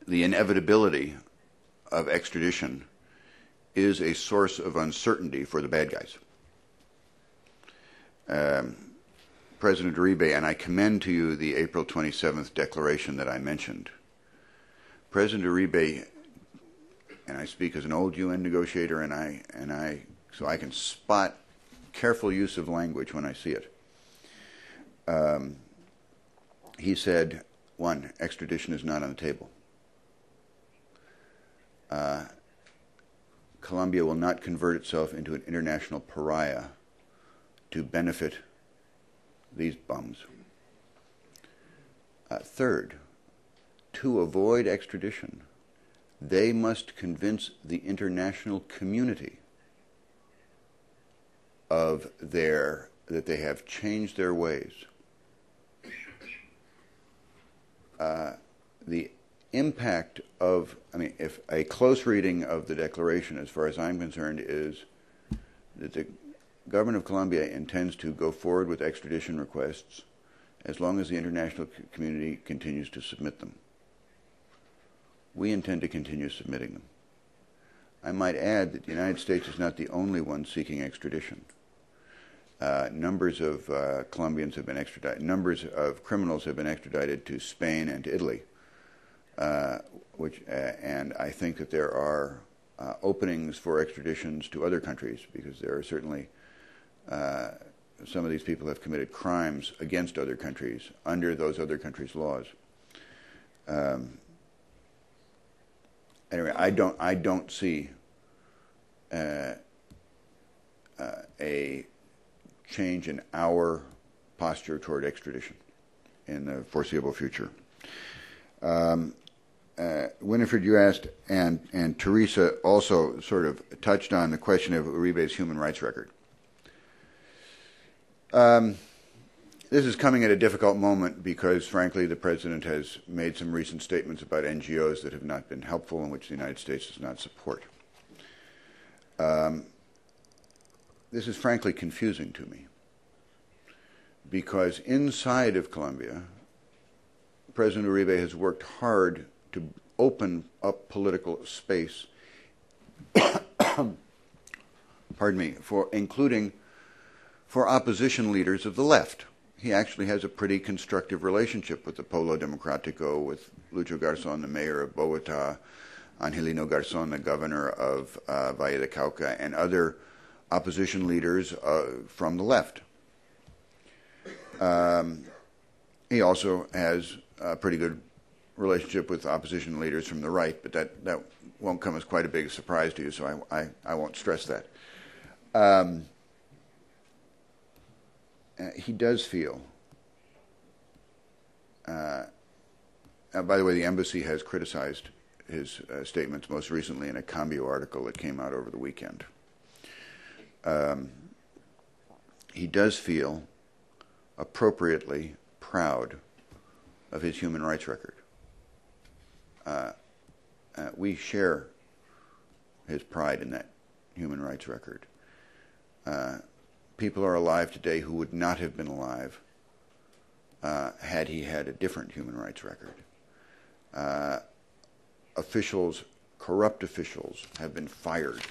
A: The inevitability of extradition is a source of uncertainty for the bad guys. President Uribe, and I commend to you the April 27th declaration that I mentioned. President Uribe, and I speak as an old UN negotiator, so I can spot careful use of language when I see it. He said, 1, extradition is not on the table. Colombia will not convert itself into an international pariah to benefit these bums. Third, to avoid extradition, they must convince the international community that they have changed their ways. The impact of, if a close reading of the declaration, as far as I'm concerned, is that the government of Colombia intends to go forward with extradition requests as long as the international community continues to submit them. We intend to continue submitting them. I might add that the United States is not the only one seeking extradition. Numbers of Colombians have been extradited. Numbers of criminals have been extradited to Spain and to Italy. And I think that there are openings for extraditions to other countries, because there are certainly some of these people have committed crimes against other countries under those other countries' laws. Anyway, I don't see a change in our posture toward extradition in the foreseeable future. Winifred, you asked, and Teresa also sort of touched on the question of Uribe's human rights record. This is coming at a difficult moment because, frankly, the President has made some recent statements about NGOs that have not been helpful and which the United States does not support. This is frankly confusing to me because inside of Colombia, President Uribe has worked hard to open up political space, including for opposition leaders of the left. He actually has a pretty constructive relationship with the Polo Democrático, with Lucho Garzón, the mayor of Bogotá, Angelino Garzón, the governor of Valle de Cauca, and other opposition leaders from the left. He also has a pretty good relationship with opposition leaders from the right, but that won't come as quite a big surprise to you, so I won't stress that. He does feel, by the way, the embassy has criticized his statements most recently in a Cambio article that came out over the weekend. He does feel appropriately proud of his human rights record. We share his pride in that human rights record. people are alive today who would not have been alive had he had a different human rights record. Corrupt officials have been fired.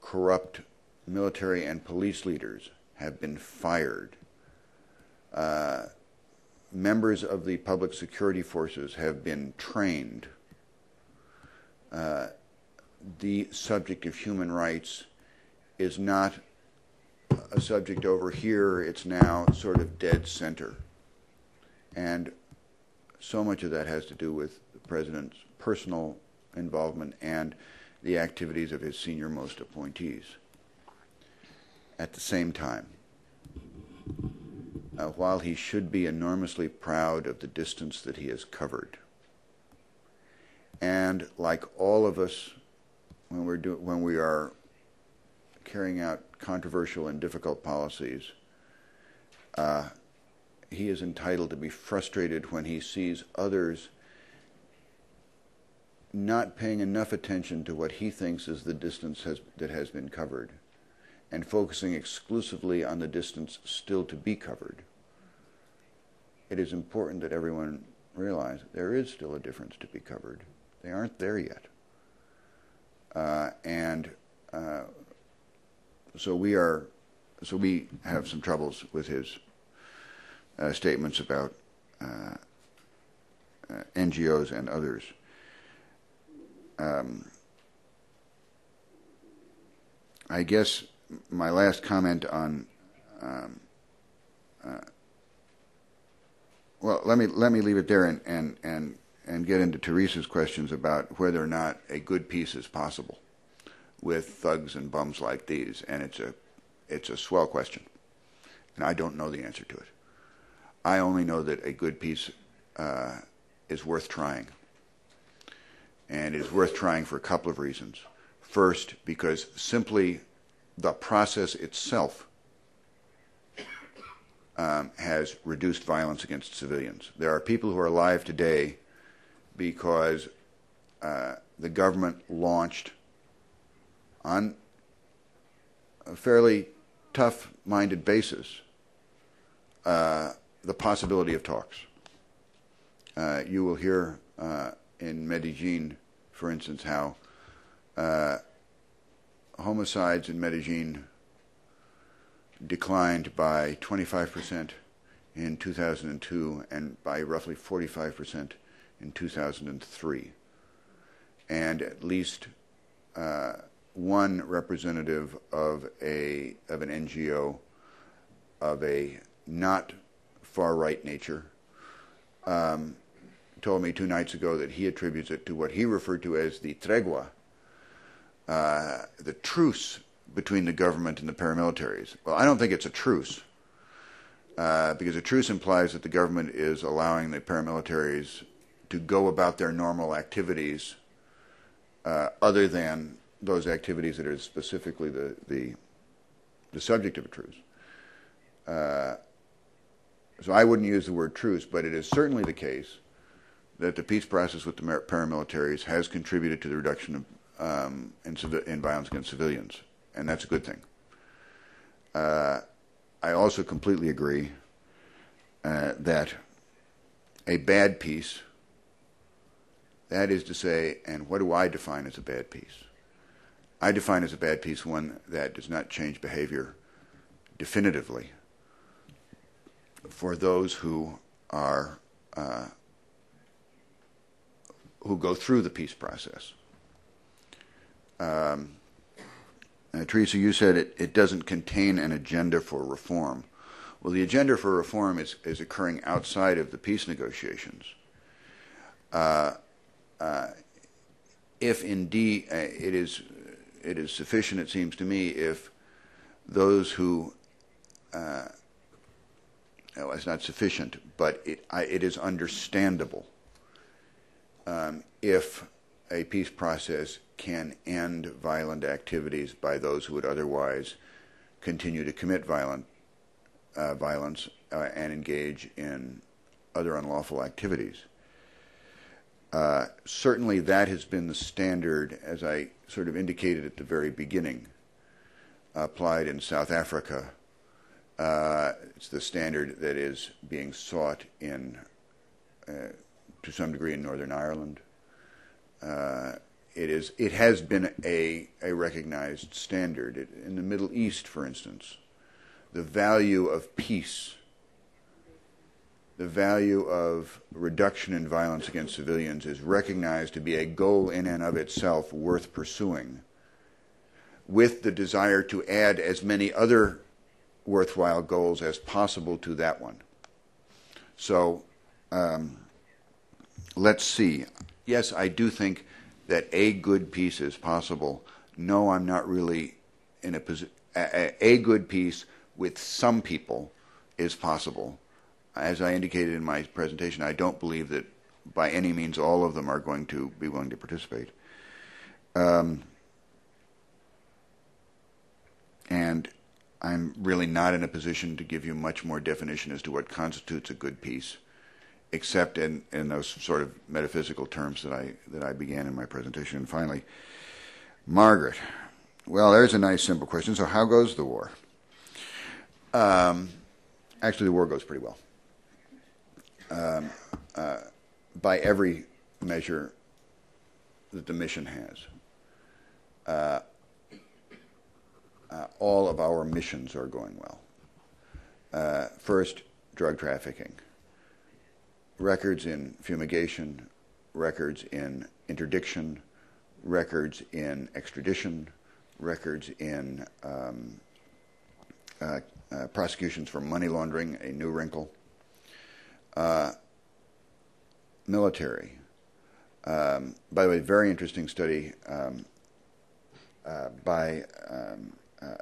A: Corrupt military and police leaders have been fired. Members of the public security forces have been trained. The subject of human rights is not a subject over here, it's now sort of dead center. And so much of that has to do with the President's personal involvement and the activities of his senior-most appointees. At the same time, while he should be enormously proud of the distance that he has covered, and like all of us, when we are carrying out controversial and difficult policies, he is entitled to be frustrated when he sees others not paying enough attention to what he thinks is the distance that has been covered, and focusing exclusively on the distance still to be covered. It is important that everyone realize there is still a difference to be covered. They aren't there yet. So we have some troubles with his statements about NGOs and others. I guess my last comment on well, let me leave it there and get into Teresa's questions about whether or not a good peace is possible with thugs and bums like these, and it's a swell question, and I don't know the answer to it. I only know that a good peace is worth trying, and it is worth trying for a couple of reasons. First, because simply the process itself has reduced violence against civilians. There are people who are alive today because the government launched, on a fairly tough-minded basis, the possibility of talks. You will hear in Medellin, for instance, how homicides in Medellin declined by 25% in 2002 and by roughly 45% in 2003. And at least one representative of an NGO of a not far-right nature told me 2 nights ago that he attributes it to what he referred to as the tregua, the truce between the government and the paramilitaries. Well, I don't think it's a truce, because a truce implies that the government is allowing the paramilitaries to go about their normal activities other than those activities that are specifically the subject of a truce. So I wouldn't use the word truce, but it is certainly the case that the peace process with the paramilitaries has contributed to the reduction of in violence against civilians, and that's a good thing. I also completely agree that a bad peace, that is to say, and what do I define as a bad peace? I define as a bad peace one that does not change behavior definitively for those who are who go through the peace process. Teresa, you said it doesn't contain an agenda for reform. Well, the agenda for reform is occurring outside of the peace negotiations. If indeed it is sufficient, it seems to me, if those who well, it's not sufficient, but it is understandable if a peace process can end violent activities by those who would otherwise continue to commit violence and engage in other unlawful activities. Certainly that has been the standard, as I sort of indicated at the very beginning. applied in South Africa. It's the standard that is being sought in, to some degree, in Northern Ireland. It has been a recognized standard. In the Middle East, for instance, the value of peace, the value of reduction in violence against civilians is recognized to be a goal in and of itself worth pursuing, with the desire to add as many other worthwhile goals as possible to that one. So let's see. Yes, I do think that a good peace is possible. No, I'm not really in a position. A good peace with some people is possible. As I indicated in my presentation, I don't believe that by any means all of them are going to be willing to participate. And I'm really not in a position to give you much more definition as to what constitutes a good peace, except in those sort of metaphysical terms that I began in my presentation. And finally, Margaret. Well, there's a nice simple question. So how goes the war? Actually, the war goes pretty well. By every measure that the mission has. All of our missions are going well. First, drug trafficking. Records in fumigation, records in interdiction, records in extradition, records in prosecutions for money laundering, a new wrinkle. Military. By the way, very interesting study by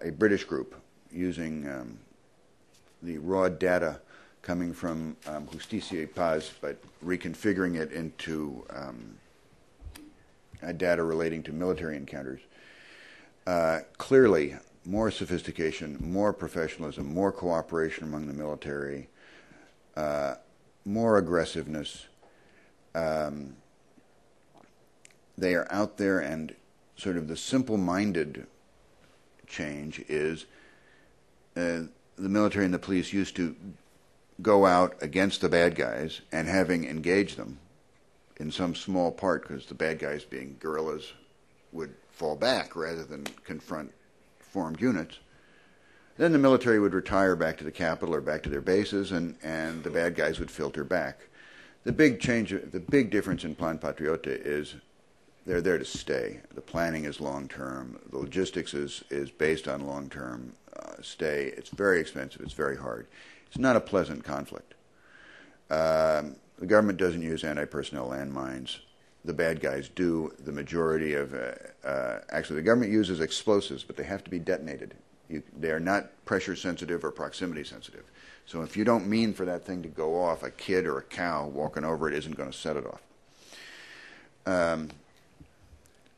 A: a British group using the raw data coming from Justicia y Paz, but reconfiguring it into data relating to military encounters. Clearly, more sophistication, more professionalism, more cooperation among the military, more aggressiveness. They are out there, and sort of the simple-minded change is the military and the police used to go out against the bad guys, and having engaged them in some small part, because the bad guys, being guerrillas, would fall back rather than confront formed units. Then the military would retire back to the capital or back to their bases, and the bad guys would filter back. The big change, the big difference in Plan Patriota is they're there to stay. The planning is long-term. The logistics is based on long-term stay. It's very expensive. It's very hard. It's not a pleasant conflict. The government doesn't use anti-personnel landmines. The bad guys do. The majority of actually, the government uses explosives, but they have to be detonated. They are not pressure sensitive or proximity sensitive. So if you don't mean for that thing to go off, a kid or a cow walking over it isn't going to set it off.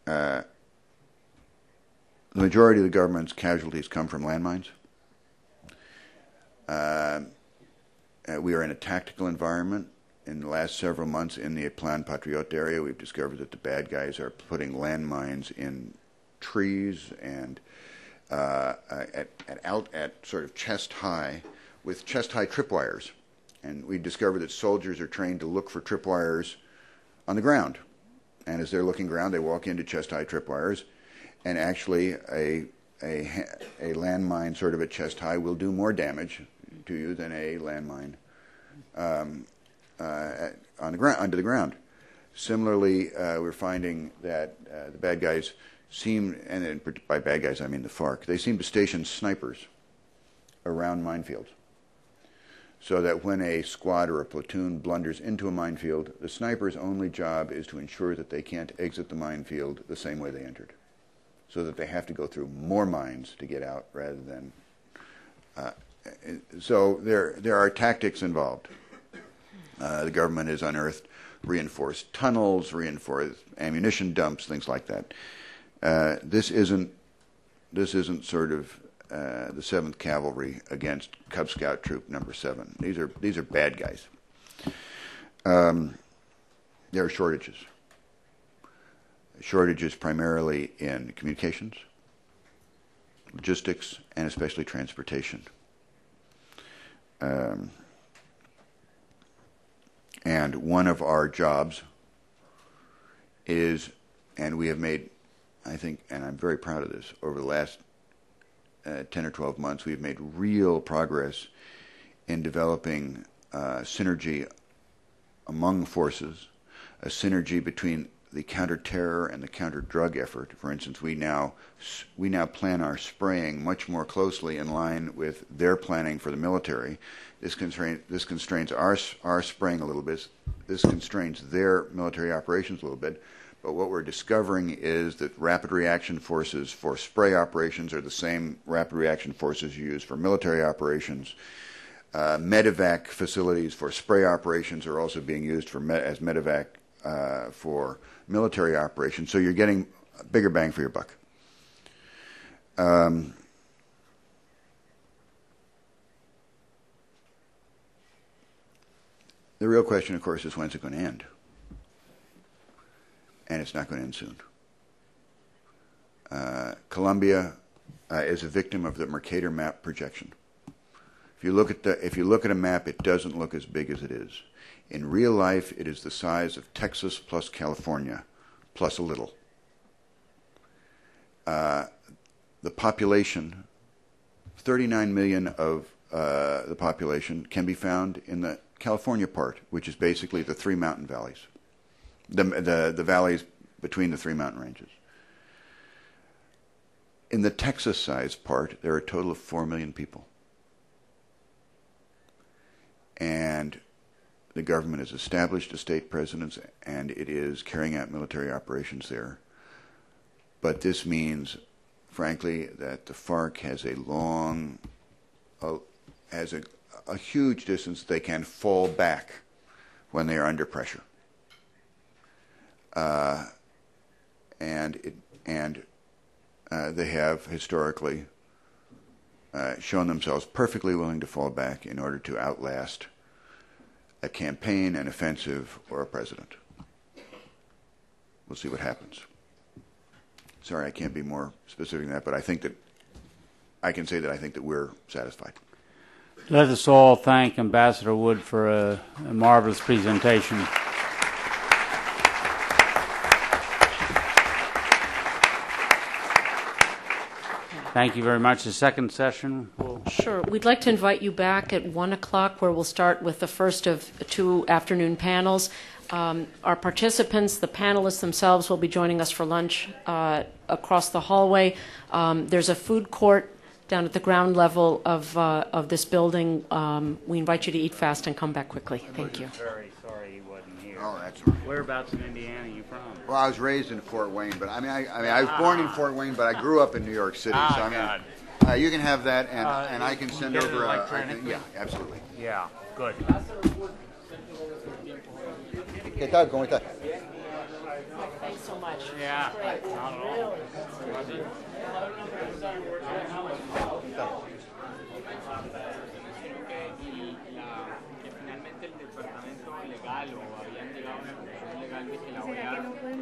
A: The majority of the government's casualties come from landmines. We are in a tactical environment. In the last several months in the Plan Patriot area, we've discovered that the bad guys are putting landmines in trees and out at sort of chest high, with chest high tripwires. And we discovered that soldiers are trained to look for tripwires on the ground. And as they're looking around, they walk into chest high tripwires, and actually a landmine sort of at chest high will do more damage to you than a landmine on the ground, under the ground. Similarly, we're finding that the bad guys seem, and by bad guys I mean the FARC, they seem to station snipers around minefields, so that when a squad or a platoon blunders into a minefield, the sniper's only job is to ensure that they can't exit the minefield the same way they entered, so that they have to go through more mines to get out rather than... so there are tactics involved. The government has unearthed reinforced tunnels, reinforced ammunition dumps, things like that. This isn't sort of the 7th Cavalry against Cub Scout Troop Number 7. These are bad guys. There are shortages. Shortages primarily in communications, logistics, and especially transportation. And one of our jobs is, and we have made, I think, and I'm very proud of this, over the last 10 or 12 months, we've made real progress in developing synergy among forces, a synergy between the counter-terror and the counter-drug effort. For instance, we now plan our spraying much more closely in line with their planning for the military. This constrains our spraying a little bit. This constrains their military operations a little bit. But what we're discovering is that rapid reaction forces for spray operations are the same rapid reaction forces you use for military operations. Medevac facilities for spray operations are also being used as medevac for military operations. So you're getting a bigger bang for your buck. The real question, of course, is when's it going to end? And it's not going to end soon. Colombia is a victim of the Mercator map projection. If you look at a map, it doesn't look as big as it is. In real life, it is the size of Texas plus California, plus a little. The population, 39 million of the population can be found in the California part, which is basically the three mountain valleys, the valleys between the three mountain ranges. In the Texas-sized part, there are a total of 4 million people. And the government has established a state presence, and it is carrying out military operations there. But this means, frankly, that the FARC has a huge distance they can fall back when they are under pressure. And they have historically shown themselves perfectly willing to fall back in order to outlast a campaign, an offensive, or a president. We'll see what happens. Sorry, I can't be more specific than that, but I think that I can say that I think that we're satisfied.
D: Let us all thank Ambassador Wood for a marvelous presentation. Thank you very much. The second session will...
J: Sure. We'd like to invite you back at 1 o'clock, where we'll start with the first of 2 afternoon panels. Our participants, the panelists themselves, will be joining us for lunch across the hallway. There's a food court down at the ground level of this building. We invite you to eat fast and come back quickly. Thank you.
D: Very sorry he wasn't here.
A: Oh, that's all right.
D: Whereabouts in Indiana are you from?
A: Well, I was raised in Fort Wayne, but I was born in Fort Wayne, but I grew up in New York City. So you can have that, and I can send over. Yeah, absolutely.
D: Yeah, good.
A: ¿Qué tal? ¿Cómo estás?
J: Thanks so much.
D: Yeah, not at all.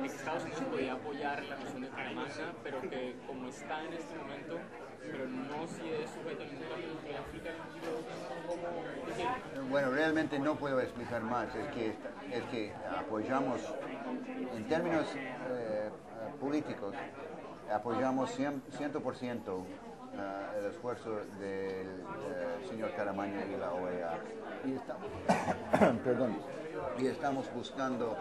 K: Estados Unidos podía apoyar la misión de Panamá, pero que como está en este momento, pero no si es sujeto a ningún cambio de África.
A: Bueno, realmente no puedo explicar más. Es que apoyamos, en términos políticos, apoyamos 100% el esfuerzo del señor Caramaña y la OEA. Y estamos buscando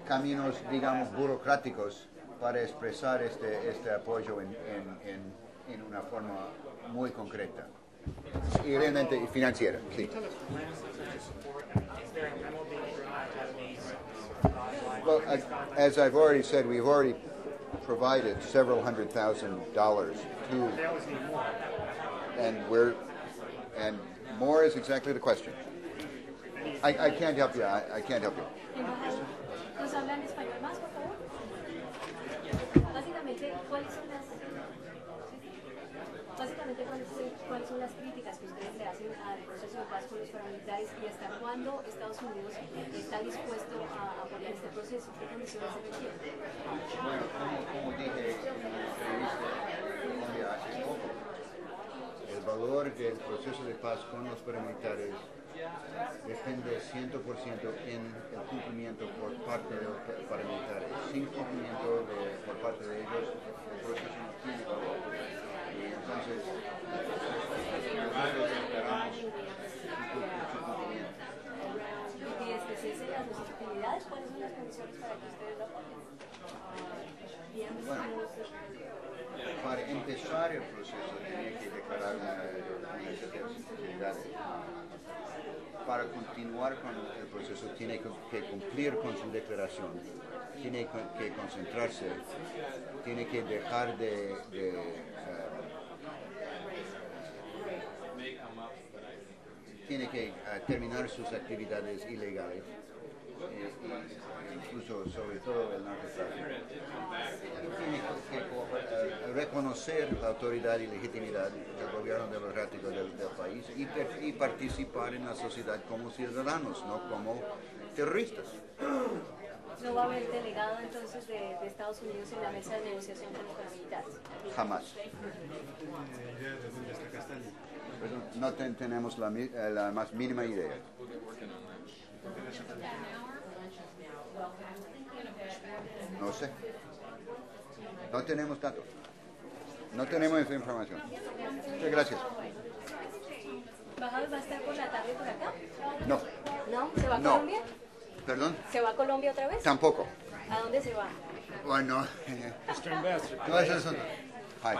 A: caminos, digamos, burocráticos para expresar este apoyo en una forma muy concreta y realmente financiera. Sí. Well, as I've already said, we've already provided several $100,000 to, and more is exactly the question. I can't help you. I can't help you.
L: ¿Nos hablan español más, por favor? Básicamente, ¿cuáles son las críticas que ustedes le hacen al proceso de paz con los paramilitares y hasta cuándo Estados Unidos está dispuesto a apoyar este proceso? ¿Qué condiciones se requieren?
A: Bueno, como dije en la entrevista, Colombia hace el valor del proceso de paz con los paramilitares depende 100% en el cumplimiento por parte de los paramilitares. Sin cumplimiento por parte de ellos, el proceso no tiene valor. Y entonces, nosotros esperamos su cumplimiento.
L: Y desde cese las hostilidades, ¿cuáles son las condiciones para que ustedes lo apoyen?
A: Bueno, para empezar el proceso tenía que declarar una hostilidad. Para continuar con el proceso tiene que cumplir con su declaración, tiene que concentrarse, tiene que dejar tiene que terminar sus actividades ilegales, incluso sobre todo el narcotráfico. Tiene que reconocer la autoridad y legitimidad del gobierno democrático del país y participar en la sociedad como ciudadanos, no como terroristas.
L: ¿No va a haber delegado entonces de Estados Unidos en la mesa de negociación con los paramilitares?
A: Jamás. No tenemos la más mínima idea. No sé. No tenemos datos. No tenemos esa información. Muchas gracias.
L: ¿Embajador va a estar por la tarde por acá?
A: No.
L: ¿No? ¿Se va a
A: No.
L: Colombia?
A: ¿Perdón?
L: ¿Se va a Colombia otra vez?
A: Tampoco.
L: ¿A dónde se va?
A: Bueno.
C: Mr. Ambassador.
A: No, eso es Hi.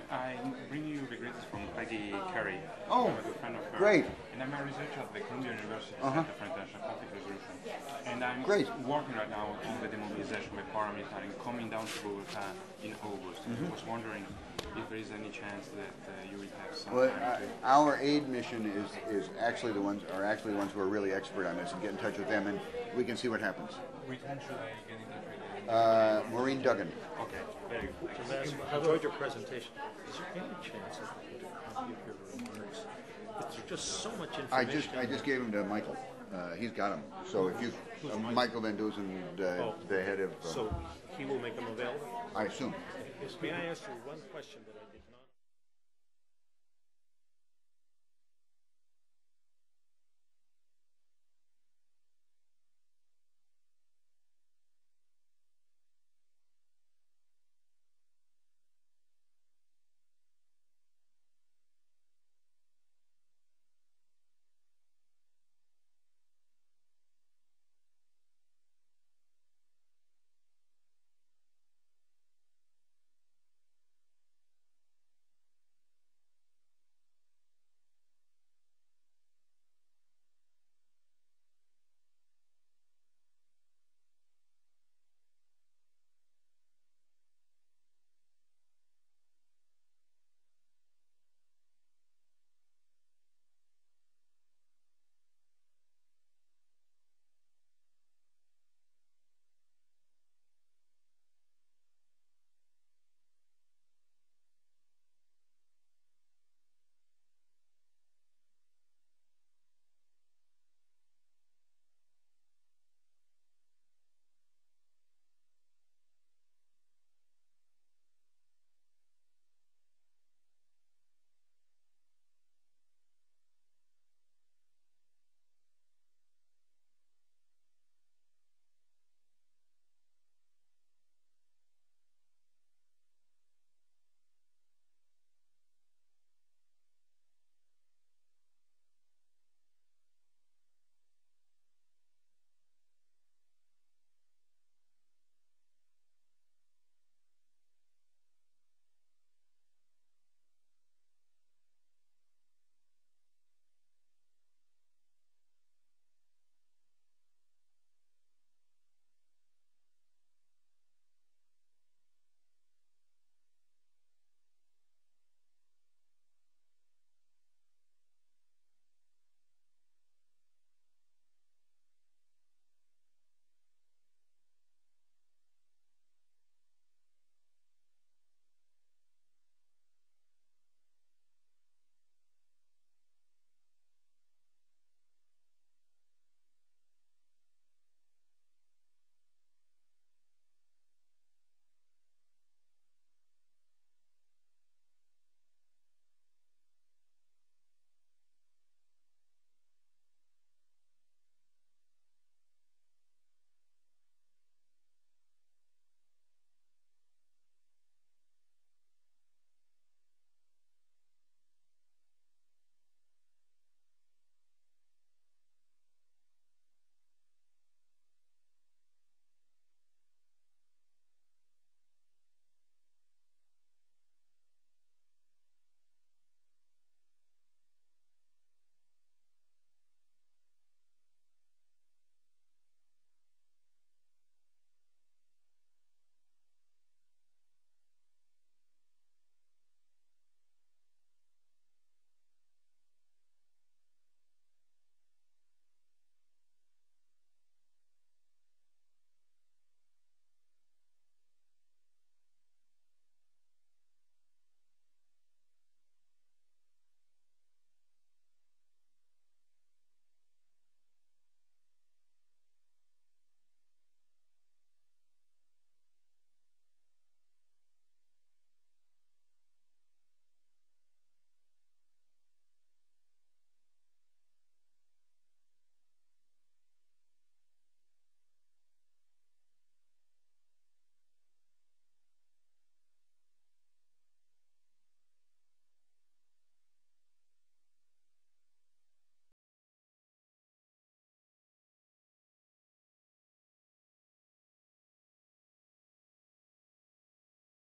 M: I bring you the greetings from Peggy Carey.
A: Oh,
M: I'm a good friend of her.
A: great.
M: And I'm a researcher at the Columbia University
A: Uh-huh.
M: Center for International Conflict Resolution. And I'm
A: Great.
M: working right now on the demobilization by paramilitary and coming down to Bogota in August.
A: Mm-hmm.
M: I was wondering if there is any chance that you will have some
A: Well,
M: time to...
A: our aid mission is actually the ones who are really expert on this, and get in touch with them, and we can see what happens.
M: Which one should I get in touch with?
A: Maureen Duggan.
M: Okay, very good.
C: Ambassador, I enjoyed your presentation. Is there any chance that we could copy of your remarks? There's just so much information.
A: I just gave him to Michael. He's got them. So if you, Michael Van Dusen, the head of.
C: So he will make them available?
A: I assume.
C: May I ask you one question that I